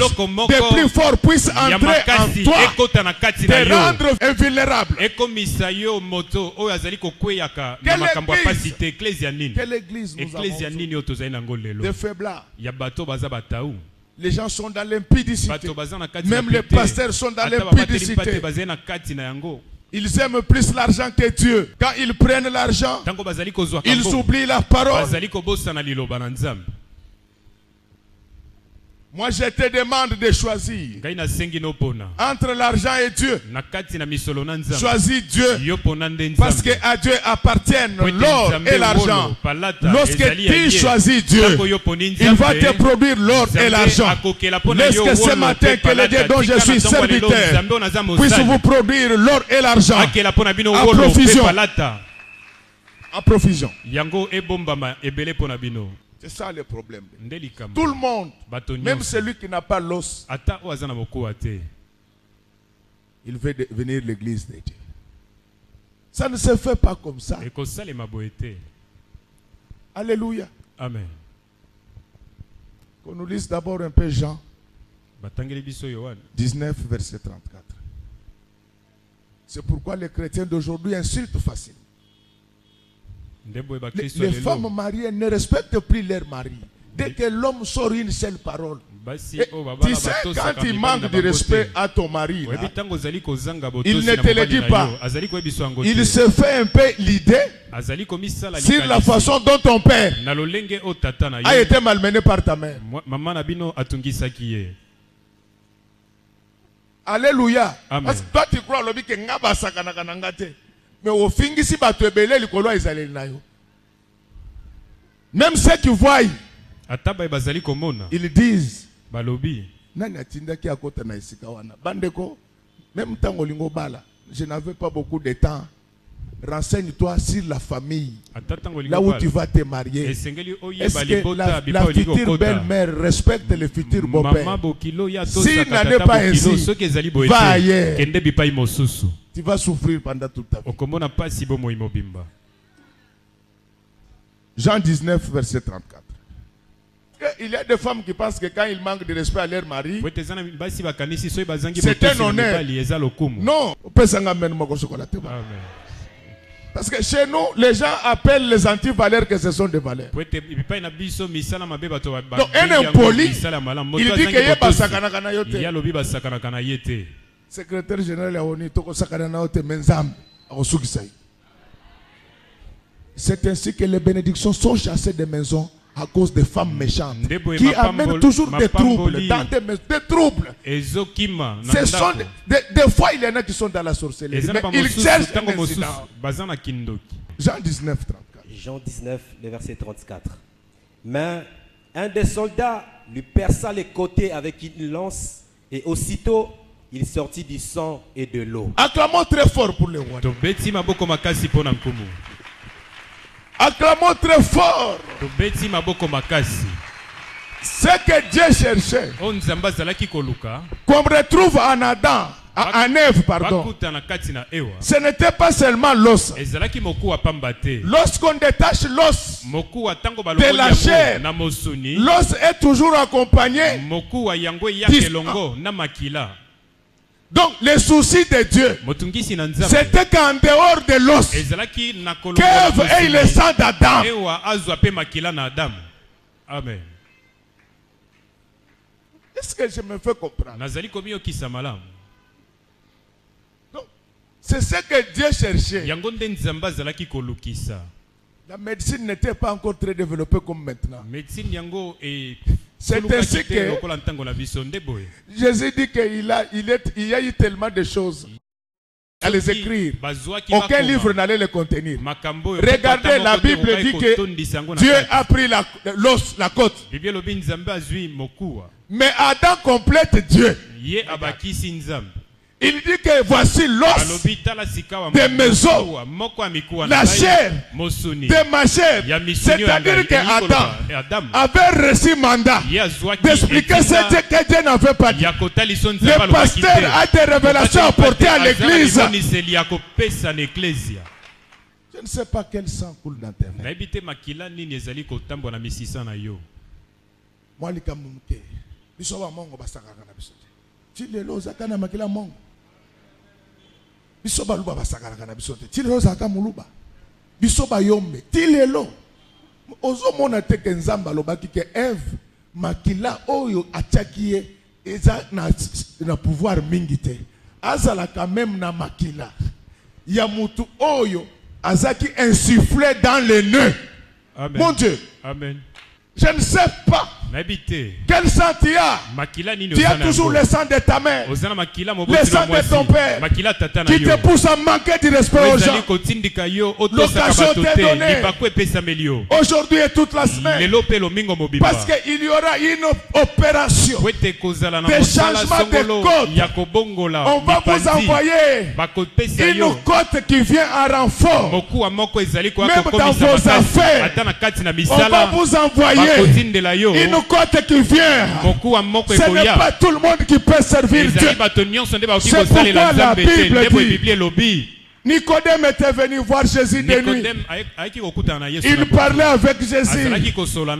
Speaker 4: de plus fort puisse entrer en toi, te rendre invulnérable. Quelle église nous avons? Des faiblards. Les gens sont dans l'impudicité. Même les pasteurs sont dans l'impudicité. Ils aiment plus l'argent que Dieu. Quand ils prennent l'argent, ils oublient la parole. Moi, je te demande de choisir entre l'argent et Dieu. Choisis Dieu, parce qu'à Dieu appartiennent l'or et l'argent. Lorsque tu choisis Dieu, il va te produire l'or et l'argent. Laisse que ce matin, que le Dieu dont je suis serviteur puisse vous produire l'or et l'argent à profusion. À profusion. C'est ça le problème. Tout le monde, même celui qui n'a pas l'os, il veut venir à l'église de Dieu. Ça ne se fait pas comme ça. Alléluia.
Speaker 3: Amen.
Speaker 4: Qu'on nous lise d'abord un peu Jean 19, verset 34. C'est pourquoi les chrétiens d'aujourd'hui insultent facilement. Les femmes mariées ne respectent plus leur mari. Dès que l'homme sort une seule parole, tu sais, quand il manque de respect à ton mari, là, il ne te le dit pas. Il se fait un peu l'idée sur la façon dont ton père a été malmené par ta mère. Alléluia. Parce que toi tu crois que ngaba sakana ngate. Mais au fin si batu ebele likolo ezaleli na yo. Même ceux qui voient, ils disent nani atindaki akota na esika wana. Bandeko, même temps olingo bala, je n'avais pas beaucoup de temps. Renseigne-toi sur la famille. Là où tu vas te marier. Est-ce que la future belle-mère respecte le futur beau-père? S'il n'en est pas ainsi, va ailleurs. Tu vas souffrir pendant toute ta vie. Jean 19, verset 34. Il y a des femmes qui pensent que quand ils manquent de respect à leur mari, c'est un honneur. Non. Parce que chez nous, les gens appellent les anti-valeurs que ce sont des valeurs. Donc un impoli, il dit qu'il y a basakana yote. Secrétaire général Yaoni toko sakana yote menzam akosukisaï. C'est ainsi que les bénédictions sont chassées des maisons à cause des femmes méchantes qui amènent toujours des troubles dans des troubles. Ce sont des fois il y en a qui sont dans la sorcellerie, mais ils cherchent un incident. Jean 19, 34.
Speaker 2: Jean 19, le verset 34. Mais un des soldats lui perça les côtés avec une lance et aussitôt il sortit du sang et de l'eau.
Speaker 4: Acclamons très fort pour les rois. Acclamons très fort. Ce que Dieu cherchait, qu'on retrouve en Adam, en Ève, pardon, ce n'était pas seulement l'os. Lorsqu'on détache l'os de la chair, l'os est toujours accompagné du sang. Donc, le souci de Dieu, c'était qu'en dehors de l'os, qu'Ève ait le sang d'Adam.
Speaker 3: Amen.
Speaker 4: Est-ce que je me fais comprendre? Donc, c'est ce que Dieu cherchait. La médecine n'était pas encore très développée comme maintenant. C'est ainsi que Jésus dit qu'il y a eu tellement de choses à les écrire. Aucun livre n'allait les contenir. Regardez, la Bible dit que Dieu a pris la côte. Mais Adam complète Dieu. Il dit que voici l'os de mes os, la chair de ma chair. C'est-à-dire que Adam avait reçu mandat d'expliquer ce que Dieu n'avait pas dit. Le pasteur a des révélations apportées à l'église. Je ne sais pas quel sang coule dans tes veines. Moi, les Kamoumke, ils sont à Mongo, tu les los à Kanamakila Mongo. Bisoba luba basakala na bisote. Tilelo zaka muluba. Bisoba yombe. Tilelo. Ozo mona teke nzamba lobaki ke Eve makila oyo achakie eza na pouvoir mingite. Azala quand même na makila. Ya mutu oyo azaki insufflé dans les nœuds.
Speaker 1: Amen.
Speaker 4: Mon Dieu.
Speaker 1: Amen.
Speaker 4: Je ne sais pas quel sang tu as. Tu as toujours le sang de ta mère, le sang de ton père, qui te pousse à manquer de respect aux gens. L'occasion t'est donnée aujourd'hui et toute la semaine, parce qu'il y aura une opération de changement de côte. On va vous envoyer une côte qui vient en renfort, même dans vos affaires. On va vous envoyer une côte qui vient. Ce n'est pas tout le monde qui peut servir Dieu. C'est pourquoi la Bible dit Nicodème était venu voir Jésus de nuit. Il parlait avec Jésus.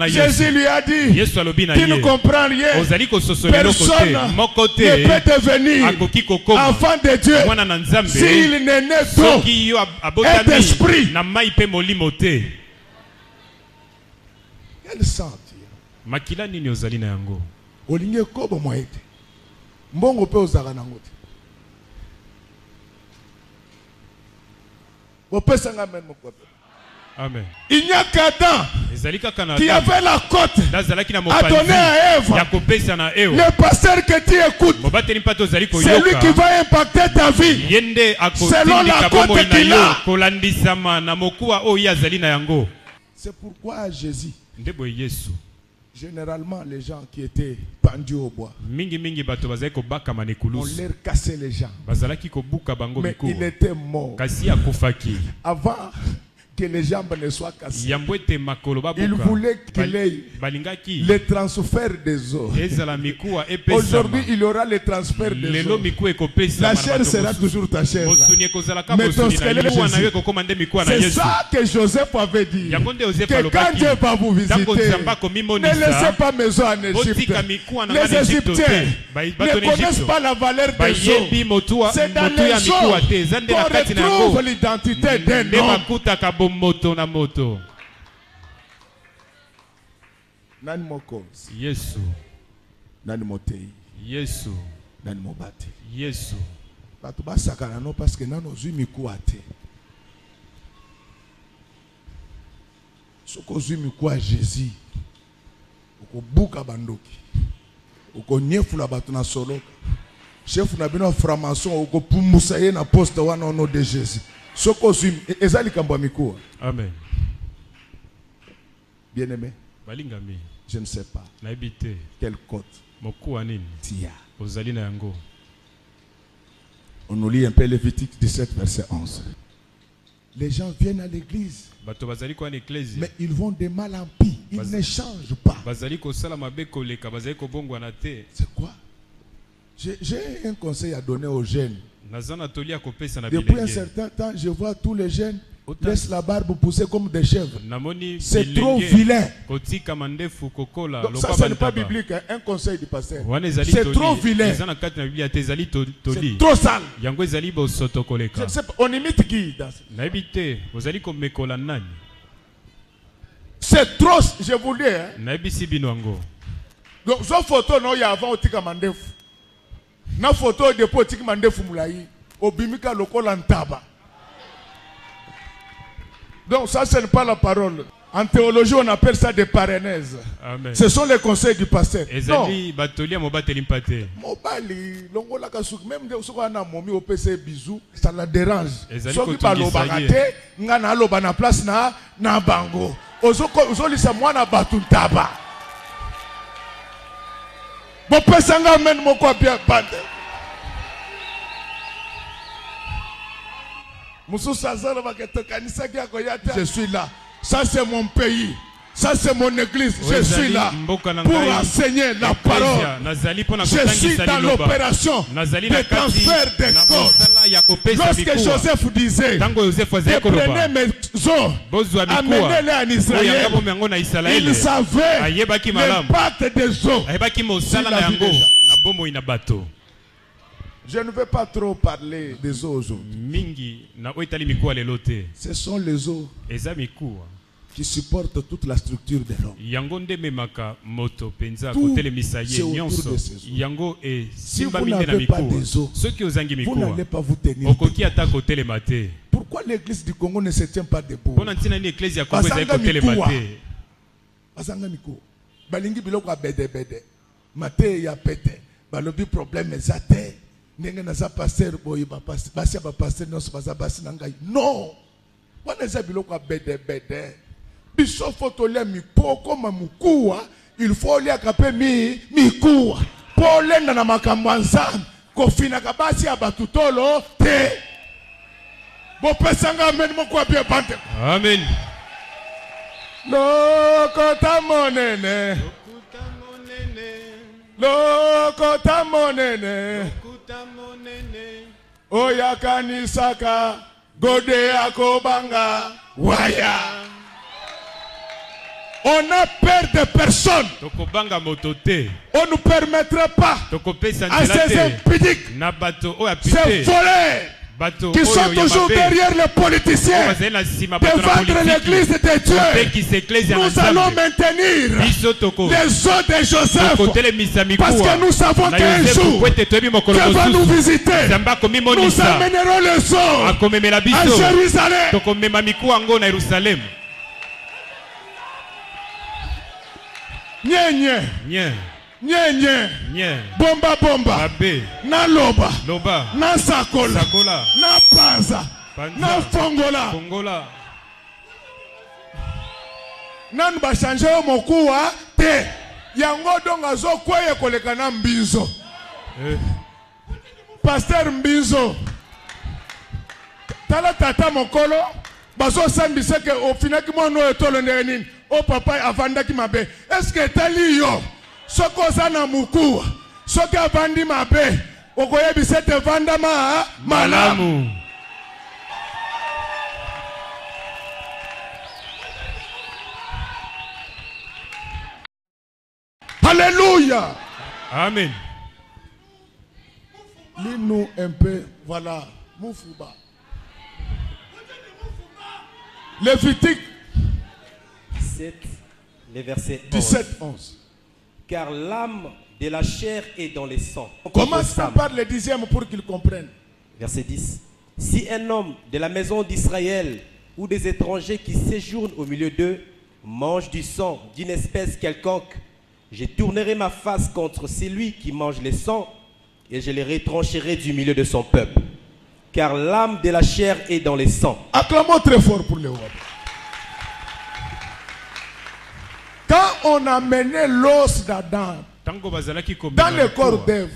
Speaker 4: Jésus lui a dit, tu ne comprends rien. Personne ne peut devenir enfant de Dieu s'il n'est né d'eau et d'esprit. Quel sang tu as?
Speaker 1: Makila nini ozali na yango?
Speaker 4: Olinge kobo moite. Mbongo pe ozala nango te. Opesanga même kope.
Speaker 1: Amen.
Speaker 4: Il n'y a qu'Adam qui avait la côte à donner à Ève. Le pasteur que tu écoutes, c'est lui qui va impacter ta vie selon la côte qu'il a. C'est pourquoi Jésus, généralement les gens qui étaient pendus au bois, on leur cassait les jambes, mais il était mort avant que les jambes ne soient cassées. Il voulait qu'il ait le transfert des os. Aujourd'hui, il y aura le transfert des os. La chair sera toujours ta chair. Mais ton squelette, c'est ça que Joseph avait dit. Que quand Dieu va vous visiter, ne laissez pas mes os en Égypte. Les Égyptiens ne connaissent pas la valeur des os. C'est dans les os qu'on retrouve l'identité d'un homme.
Speaker 1: Moto na moto.
Speaker 4: Nani mokozi.
Speaker 1: Yesu.
Speaker 4: Nani motei.
Speaker 1: Yesu.
Speaker 4: Nani mobate.
Speaker 1: Yesu.
Speaker 4: Batu basakana no parce que nano zui mikuwa te. Soko zui mikuwa Jésus. Oko buka bandoki. Oko nyefula batu na soloka. Chef na bino franc-maçon oko pumusa ye na poste wana ono de Jésus.
Speaker 1: Amen.
Speaker 4: Bien-aimé, je ne sais pas quelle côte tu as. On nous lit un peu Lévitique 17, verset 11. Les gens viennent à l'église, mais ils vont de mal en pis. Ils ne changent pas. C'est quoi? J'ai un conseil à donner aux jeunes. Depuis un certain temps, je vois tous les jeunes laissent la barbe pousser comme des chèvres. C'est trop vilain. Donc, ça, ce n'est pas biblique, hein? Un conseil du pasteur. C'est trop vilain. C'est trop sale. Je ne sais pas, on imite qui dans c'est trop, je vous dis. Hein? Donc, cette photo, non, il y a avant, na photo de politique mandefu mulai obimika lokola ntaba. Donc ça ce n'est pas la parole. En théologie, on appelle ça des parrainaises. Ce sont les conseils du pasteur. Non. Mobali, longola kasuk même de soko na momi au PC bisou, ça la dérange. Soki balo bagate, ngana lo bana place na bango. Ozoli sa mwana batuntaba. Bo pesanga men moko bien bande. Je suis là. Ça c'est mon pays. Ça c'est mon église. Je suis là pour enseigner la parole. Je suis dans l'opération de transfert des corps. Lorsque Joseph disait, prenez mes eaux, amenez-les en Israël, il savait l'impact des eaux. Je ne veux pas trop parler des eaux aujourd'hui. Ce sont les eaux qui supportent toute la structure de l'homme. Tout c'est autour de ces eaux. Si vous n'avez pas des eaux, vous n'allez pas vous tenir. Pourquoi l'église du Congo ne se tient pas debout? Balingi biloko bede bede. Mate ya pete. Balobi problème ezate. Nenga naza pasteur boy ba pasteur ba pasteur non baza basi nanga. Non. Wana za biloko bede bede. Biso fotole mi poko mamukuwa, il faut lia kape mi kuwa. Polenda na makambo nzambe. Kofina kabasi ya batutolo te. Bo pesanga amen moko bien bande.
Speaker 3: Amen.
Speaker 4: Lokota monene. Lokota monene. Oya kanisaka gode akobanga waya. On a peur de personne. On ne permettrait pas à ces impudiques, ces voleurs qui sont toujours derrière les politiciens de vendre l'église de Dieu. Nous allons maintenir les eaux de Joseph parce que nous savons qu'un jour Dieu va nous visiter. Nous amènerons les eaux à Jérusalem. Nye bomba bomba na loba na sakola na panza na fongola nan ba changer mokuwa te yango donga zo kweye koleka na mbinzo pasteur mbinzo tala tata mokolo bazo sambise ke ofinaki mono etolo ndenini o papa avandaki mabe. Est-ce que tali yo soko sana muku soko avandi mabe okoyebise te vanda malamu. Alléluia.
Speaker 3: Amen.
Speaker 4: Lis-nous un peu, voilà, Moufouba. Lévitique
Speaker 2: 7, les versets
Speaker 4: 17-11.
Speaker 2: Car l'âme de la chair est dans les sangs.
Speaker 4: Commence par le 10e pour qu'ils comprennent.
Speaker 2: Verset 10. Si un homme de la maison d'Israël ou des étrangers qui séjournent au milieu d'eux mange du sang d'une espèce quelconque, je tournerai ma face contre celui qui mange le sang et je les retrancherai du milieu de son peuple. Car l'âme de la chair est dans les sangs.
Speaker 4: Acclamons très fort pour les rois. Quand on a mené l'os d'Adam dans le corps d'Ève,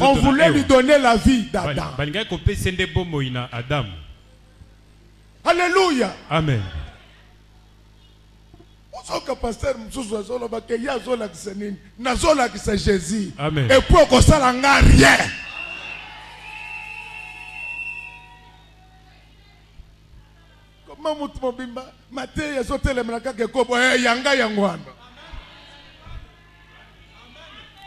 Speaker 4: on voulait lui donner la vie d'Adam. Alléluia.
Speaker 3: Amen.
Speaker 4: Jésus.
Speaker 3: Amen.
Speaker 4: Et pour que ça n'en rien. Comment tu m'as Maté ya sote le mnaka ke kobo yanga yangwana.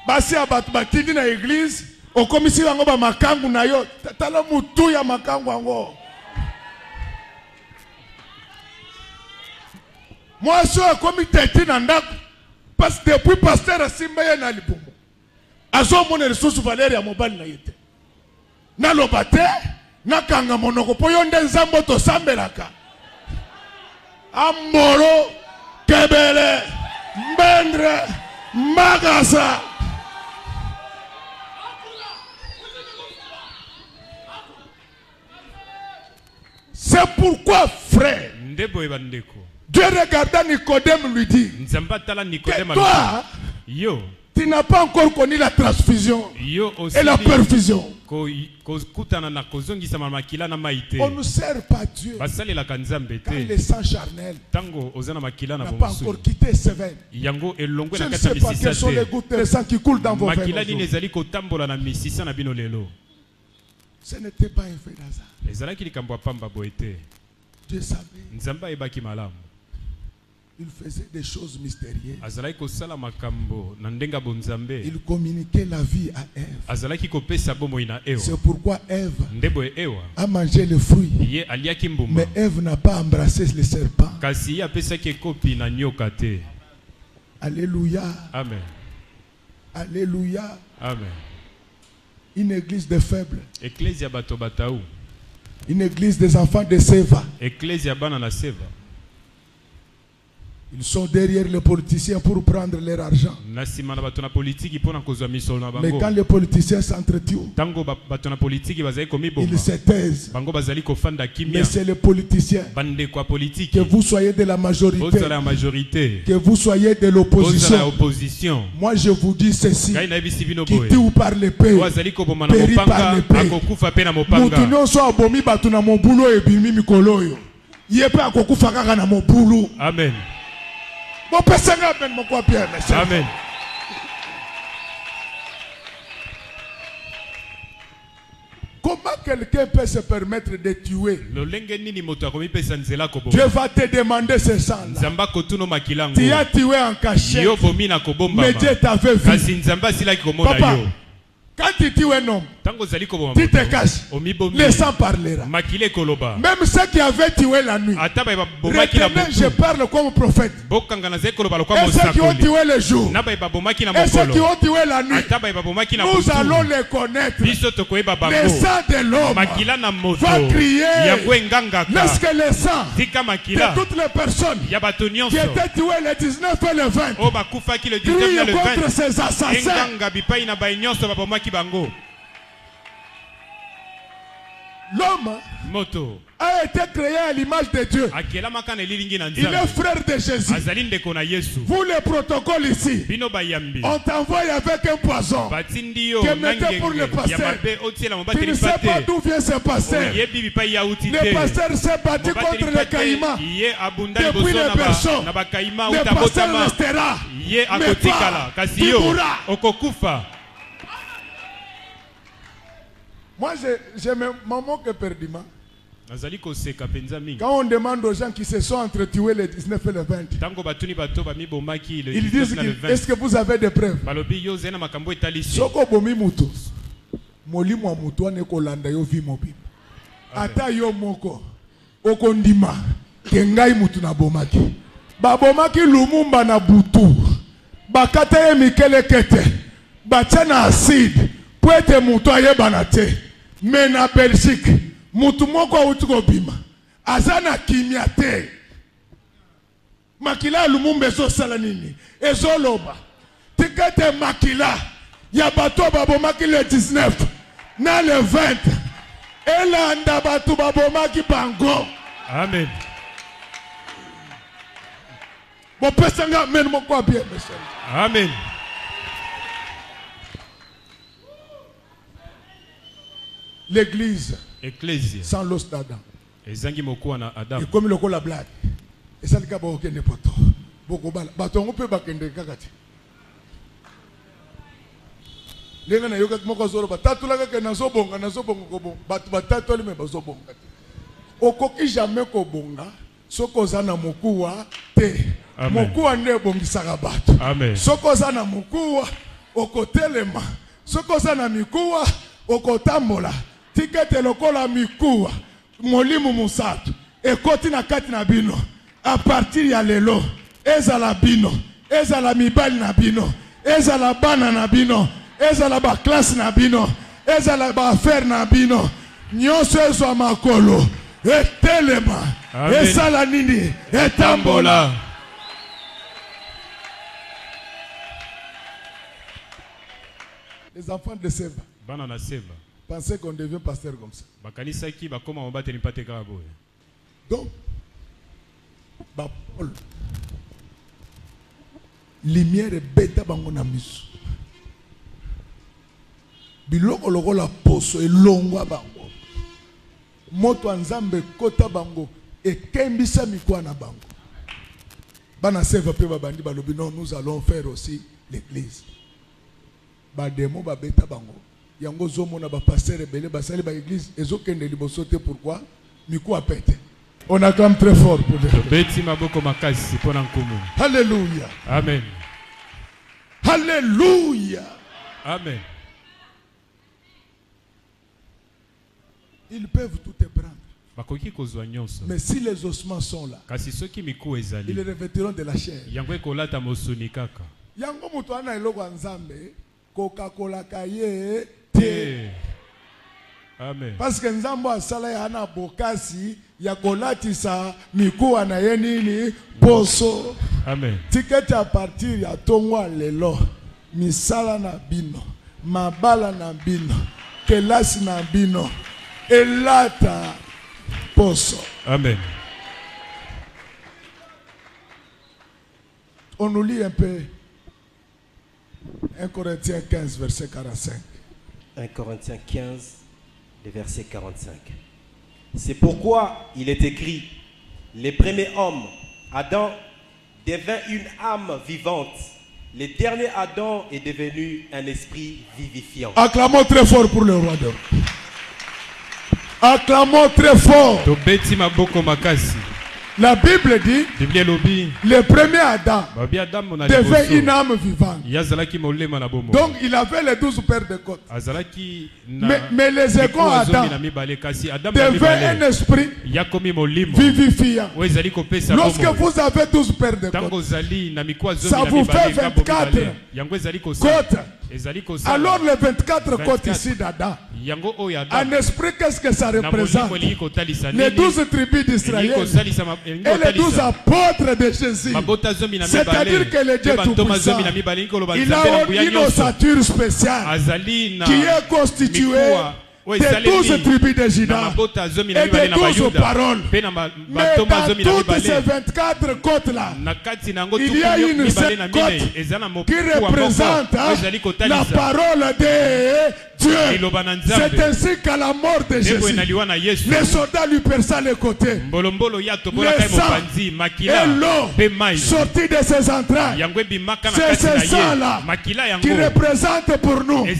Speaker 4: Basi abatu batindi na église, okomisi yango ba makangu na yo, tala mutu ya makangu yango. Moi so akomi teti na ndako parce que depuis pasteur asimba ye na libumu. Azo mona resource valeur ya mobali na yete. Na lobate, na kanga monoko po yonde nzambo to sambelaka. Amoro, Kebele, Mbendre, Magasa. C'est pourquoi, frère, Dieu regarda Nicodème lui dit que toi, tu n'as pas encore connu la transfusion et la perfusion. On ne sert pas Dieu quand le sang charnel n'a pas encore quitté ses veines. Je ne sais pas quelles sont les gouttes de sang qui coulent dans vos veines. Ce n'était pas un fait d'hasard. Dieu savait. Il faisait des choses mystérieuses. Il communiquait la vie à Ève. C'est pourquoi Ève a mangé le fruit. Mais Ève n'a pas embrassé le serpent. Alléluia.
Speaker 3: Amen.
Speaker 4: Alléluia.
Speaker 3: Amen.
Speaker 4: Une église de faibles. Une église des enfants de Séva. Ils sont derrière les politiciens pour prendre leur argent. Mais quand les politiciens s'entretuent, ils se taisent. Mais c'est les politiciens. Que vous soyez de la majorité, que vous soyez de l'opposition. Moi je vous dis ceci. Qui tue par l'épée, périt par l'épée. Moutinho so abomi batu na mobulo ebimi mikolo yo. Yepe akokufa kaka na mobulo.
Speaker 3: Amen.
Speaker 4: Amen. Comment quelqu'un peut se permettre de tuer? Dieu va te demander ce sang-là. Tu as tué en cachette, mais Dieu t'avait vu. Papa, quand tu tues un homme, tu te caches, le sang parlera. Même ceux qui avaient tué la nuit, retenez, je parle comme prophète. Et ceux qui ont tué le jour, et ceux qui ont tué la nuit, nous allons les connaître. Le sang de l'homme va crier. Lorsque le sang de toutes les personnes qui étaient tuées le 19 et le 20 crient contre ces assassins, l'homme a été créé à l'image de Dieu. Il est frère de Jésus. Vous les protocoles ici, on t'envoie avec un poison que mettez pour le pasteur. Tu ne sais pas d'où vient ce pasteur. Le pasteur s'est battu contre les caïmans depuis les berceaux. Le pasteur restera, mais pas, il mourra. Moi, j'ai mes mamans que perdiment. Quand on demande aux gens qui se sont entretués le 19 et le 20, ils disent est-ce que vous avez des preuves? Soko bomi mutu, molimo wa mutu ane kolanda yo vi mobile. Ata yo moko, okondima, kengai mutu na bomaki. Babomaki Lumumba na butu, bakate ye mikele kete, bachana acide, pwete mutu aye banate. Mais na Belgique, mutu moko autuko bima, azana kimia te. Makila Lumumba ezo sala nini, ezo loba. Tikete makila, ya bato babomaki le 19, na le 20, elanda bato babomaki bango.
Speaker 3: Amen.
Speaker 4: Bon pesanga men moko bien, monsieur.
Speaker 3: Amen.
Speaker 4: L'église sans l'os d'Adam. Et comme le la blague. Et ça le cas pour aucun poto. Beaucoup bal. Baton on peut bakende kakati. Lenga na yoka moko zoro batatu la kaka na zobonga ko bon. Batu batatu le me bazobonga. Okoki jamais ko bonga. Soko zana mokuwa te. Mokuwa ne bongisaka batu.
Speaker 3: Amen.
Speaker 4: Soko zana mokuwa okotelema. Soko zana mikuwa okotambola. Tikete lokola mikuwa molimu musatu ekoti na kati na bino a partir ya lelo ezala bino ezala mibali na bino ezala bana na bino ezala ba classe na bino ezala ba affaire na bino nyonso ezwa makolo etelema Et ça la nini. Et tambola. Les enfants de Sèvres. Pensez qu'on devient pasteur comme ça. Donc, Paul, lumière est bête bango na misu. Biloko loko la poso e longwa bango. Moto anzambe kota bango e kembisa mikwa na bango. Bana Sèvres pe babandi balobi non, nous allons faire aussi l'église. Bademo babeta bango. Yango zomo na ba pasteur ebele basali ba église ezokende liboso te pourquoi mikwa pete. On acclame très fort pour les. Alléluia.
Speaker 3: Amen.
Speaker 4: Alléluia.
Speaker 3: Amen.
Speaker 4: Ils peuvent tout te prendre. Mais si les ossements sont là, ils revêtiront de la chair. Yango mutu ana eloko nzambe Coca-Cola kaye te.
Speaker 3: Amen.
Speaker 4: Parce que nzambo asala ya na bokasi ya kolatisa mikuwa na ye nini poso.
Speaker 3: Amen.
Speaker 4: Tiketi à partir ya tongwa lelo misala na bino mabala na bino kelasi na bino elata poso.
Speaker 3: Amen.
Speaker 4: On nous lit un peu 1 Corinthiens 15 verset 45.
Speaker 2: 1 Corinthiens 15 le verset 45. C'est pourquoi il est écrit: les premiers hommes, Adam, devint une âme vivante. Le dernier Adam est devenu un esprit vivifiant.
Speaker 4: Acclamons très fort pour le roi d'or. Acclamons très fort. La Bible dit le premier Adam devait une âme vivante. Donc il avait les 12 paires de côtes. Mais les seconds Adam devaient un esprit vivifiant. Lorsque vous avez 12 paires de côtes, ça vous fait 24 côtes. Alors les 24 côtes ici d'Adam, un esprit, qu'est-ce que ça représente? Les 12 tribus d'Israël et les 12 apôtres de Jésus. C'est-à-dire que le Dieu Tout-Puissant, il a une ossature spéciale qui est constituée des 12 tribus de Juda et des 12 paroles. Mais dans toutes ces 24 côtes-là, il y a une seule côte qui représente la parole de Dieu. C'est ainsi qu'à la mort de Jésus, les soldats lui perçaient les côtés. Le sang et l'eau sortis de ses entrailles. C'est ce sang-là qui représente pour nous la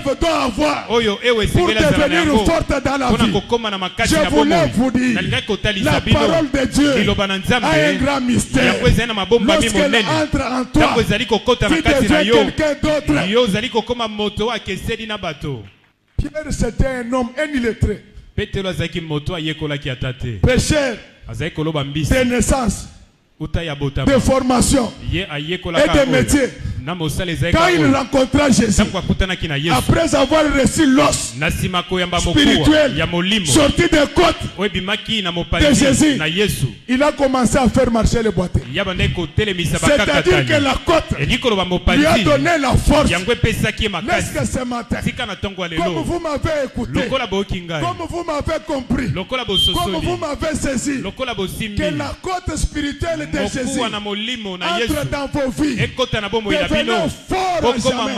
Speaker 4: côte doit avoir pour devenir forte dans la vie. Je voulais vous dire, la parole de Dieu a un grand mystère. Lorsqu'elle entre en toi, tu deviens quelqu'un d'autre. Pierre, c'était un homme, un illettré, pécheur de naissance, de formation et de métier. Quand il rencontra Jésus, après avoir reçu l'os spirituel sorti des côtes de Jésus, il a commencé à faire marcher les boîtiers. C'est-à-dire que la côte lui a donné la force. Laisse que ce matin, comme vous m'avez écouté, comme vous m'avez compris, comme vous m'avez saisi, que la côte spirituelle de Jésus entre dans vos vies. Devenez fort à jamais.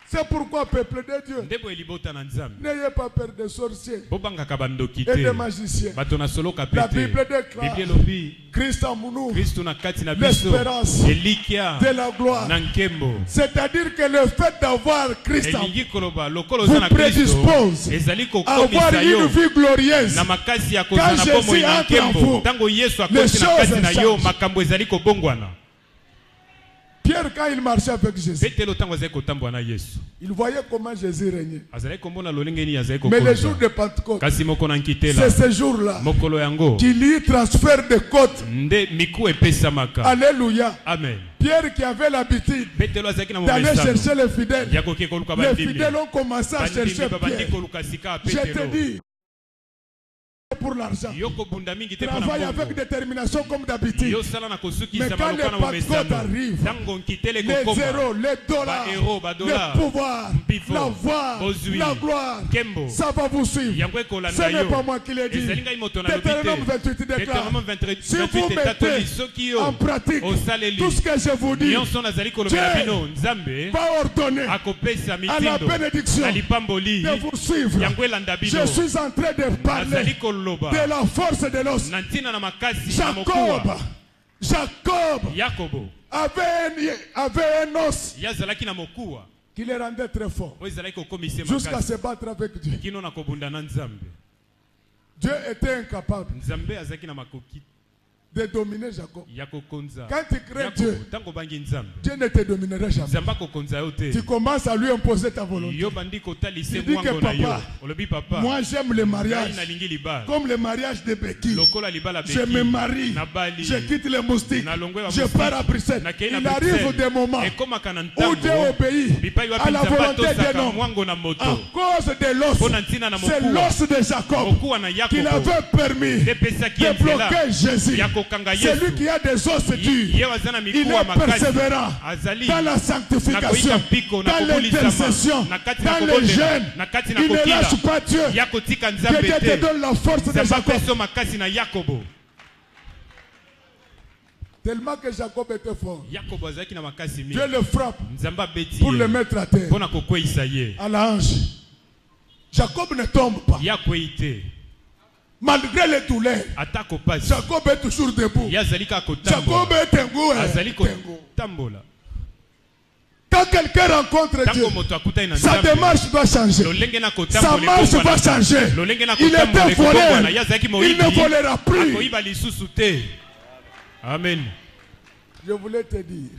Speaker 4: C'est pourquoi, peuple de Dieu, n'ayez pas peur des sorciers et des magiciens. La Bible déclare Christ en nous, l'espérance de la gloire. C'est-à-dire que le fait d'avoir Christ en vous prédispose à avoir une vie glorieuse. Quand Jésus entre en vous, les choses changent. Pierre, quand il marchait avec Jésus, il voyait comment Jésus régnait. Mais le jour de Pentecôte, c'est ce jour-là qu'il y transfère de côtes.
Speaker 3: Alléluia. Amen.
Speaker 4: Pierre qui avait l'habitude d'aller chercher les fidèles ont commencé à chercher Pierre. Je te dis, pour l'argent. Travaille avec détermination comme d'habitude. Mais quand les patriotes arrivent, les zéros, les dollars, le pouvoir, la voix, la gloire, ça va vous suivre. Ce n'est pas moi qui l'ai dit. Deutéronome 28 déclare, si vous mettez en pratique tout ce que je vous dis, Dieu va ordonner à la bénédiction de vous suivre. Je suis en train de parler de la force de l'os. Jacob avait un os qui le rendait très fort jusqu'à se battre avec Dieu. Dieu était incapable de dominer Jacob. Quand tu crées Dieu, Dieu ne te dominera jamais. Tu commences à lui imposer ta volonté. Tu dis que papa, moi j'aime le mariage comme le mariage de Becky. Je me marie, je quitte les moustiques, je pars à Bruxelles. Il arrive des moments où Dieu obéit à la volonté d'un homme à cause de l'os. C'est l'os de Jacob qui l'avait permis de bloquer Jésus. C'est lui qui a des os durs. Il est persévérant dans la sanctification, dans l'intercession, dans le jeûne. Il ne lâche pas Dieu. Que Dieu te donne la force de Jacob. Tellement que Jacob était fort, Dieu le frappe pour le mettre à terre, à la hanche. Jacob ne tombe pas. Malgré les douleurs, Jacob est toujours debout. Jacob est Tengo. Quand quelqu'un rencontre Dieu, sa démarche doit changer. Sa marche va changer. Il était voleur. Il ne volera plus.
Speaker 3: Amen.
Speaker 4: Je voulais te dire,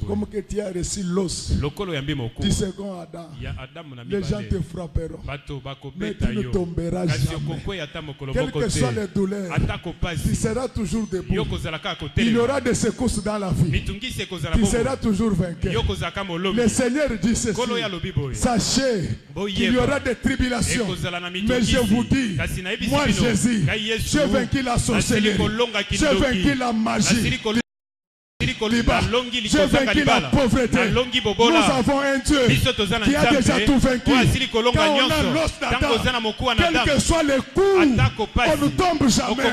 Speaker 4: comme que tu as reçu l'os du second Adam, les gens te frapperont, mais tu ne tomberas jamais. Quelles que soient les douleurs, tu seras toujours debout. Il y aura des secousses dans la vie. Tu seras toujours vainqueur. Le Seigneur dit ceci, sachez qu'il y aura des tribulations, mais je vous dis, moi Jésus, j'ai vaincu la sorcellerie, j'ai vaincu la magie, j'ai vaincu la pauvreté. Nous avons un Dieu qui a déjà tout vaincu. Quand on a l'os d'Adam, quels que soient les coups, on ne tombe jamais.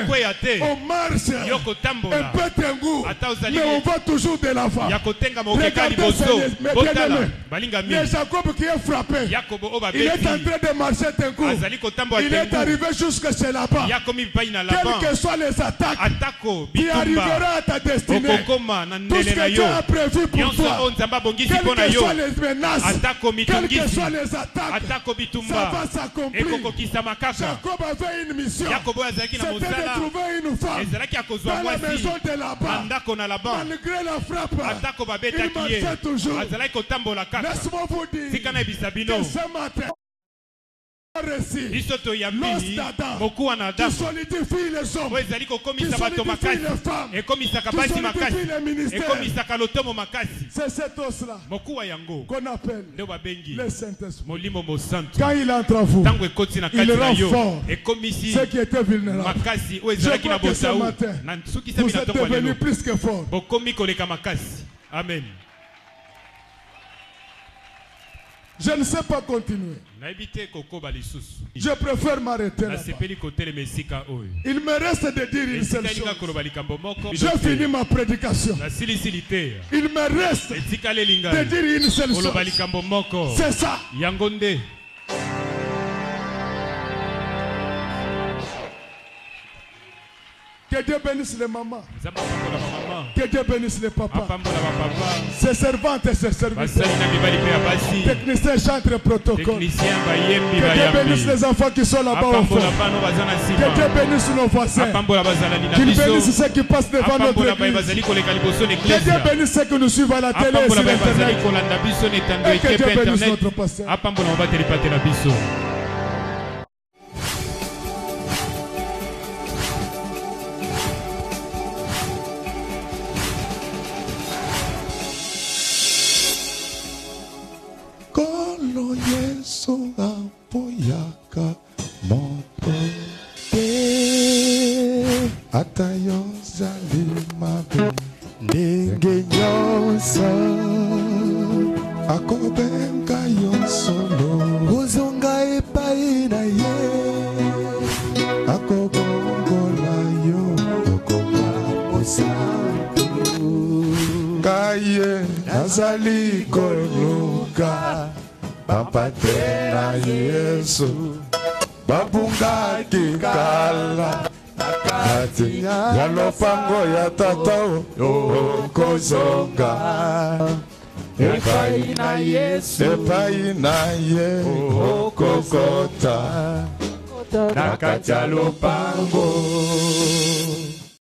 Speaker 4: On marche un peu Tengo, mais on va toujours de l'avant. Regardez Jacob qui est frappé. Il est en train de marcher Tengo. Il est arrivé jusque chez là-bas. Quelles que soient les attaques, tu arriveras à ta destinée. Tout ce que Dieu a prévu pour toi, quelles que soient les menaces, quelles que soient les attaques, ça va s'accomplir. Jacob avait une mission, c'était de trouver une femme dans la maison de Laban. Malgré la frappe, il marchait toujours. Laisse-moi vous dire que ce matin, l'os d'Adam qui solidifie les hommes, qui solidifie les femmes, qui solidifie les ministères. C'est cet os-là qu'on appelle le Saint-Esprit. Quand il entre en vous, il rend fort ceux qui étaient vulnérables. Je crois que ce matin, vous êtes devenus plus que forts.
Speaker 3: Amen.
Speaker 4: Je ne sais pas continuer. Je préfère m'arrêter là. Il me reste de dire une seule chose. Je finis ma prédication. Il me reste de dire une seule chose. C'est ça. Que Dieu bénisse les mamans. Que Dieu bénisse les papas. Ses servantes et ses serviteurs. Techniciens, chantres, protocole. Que Dieu bénisse les enfants qui sont là-bas au fond. Que Dieu bénisse nos voisins. Qu'il bénisse ceux qui passent devant notre église. Que Dieu bénisse ceux qui nous suivent à la télé et sur internet. Et que Dieu bénisse notre pasteur. akobenga yo solo ozonga epai na ye akokongola yo okoka posantu kaye nazali koluka bapate na Yesu babungaki kala nakati ya lopango ya tata okozonga epai na Yesu epai na ye okokota nakati ya lopango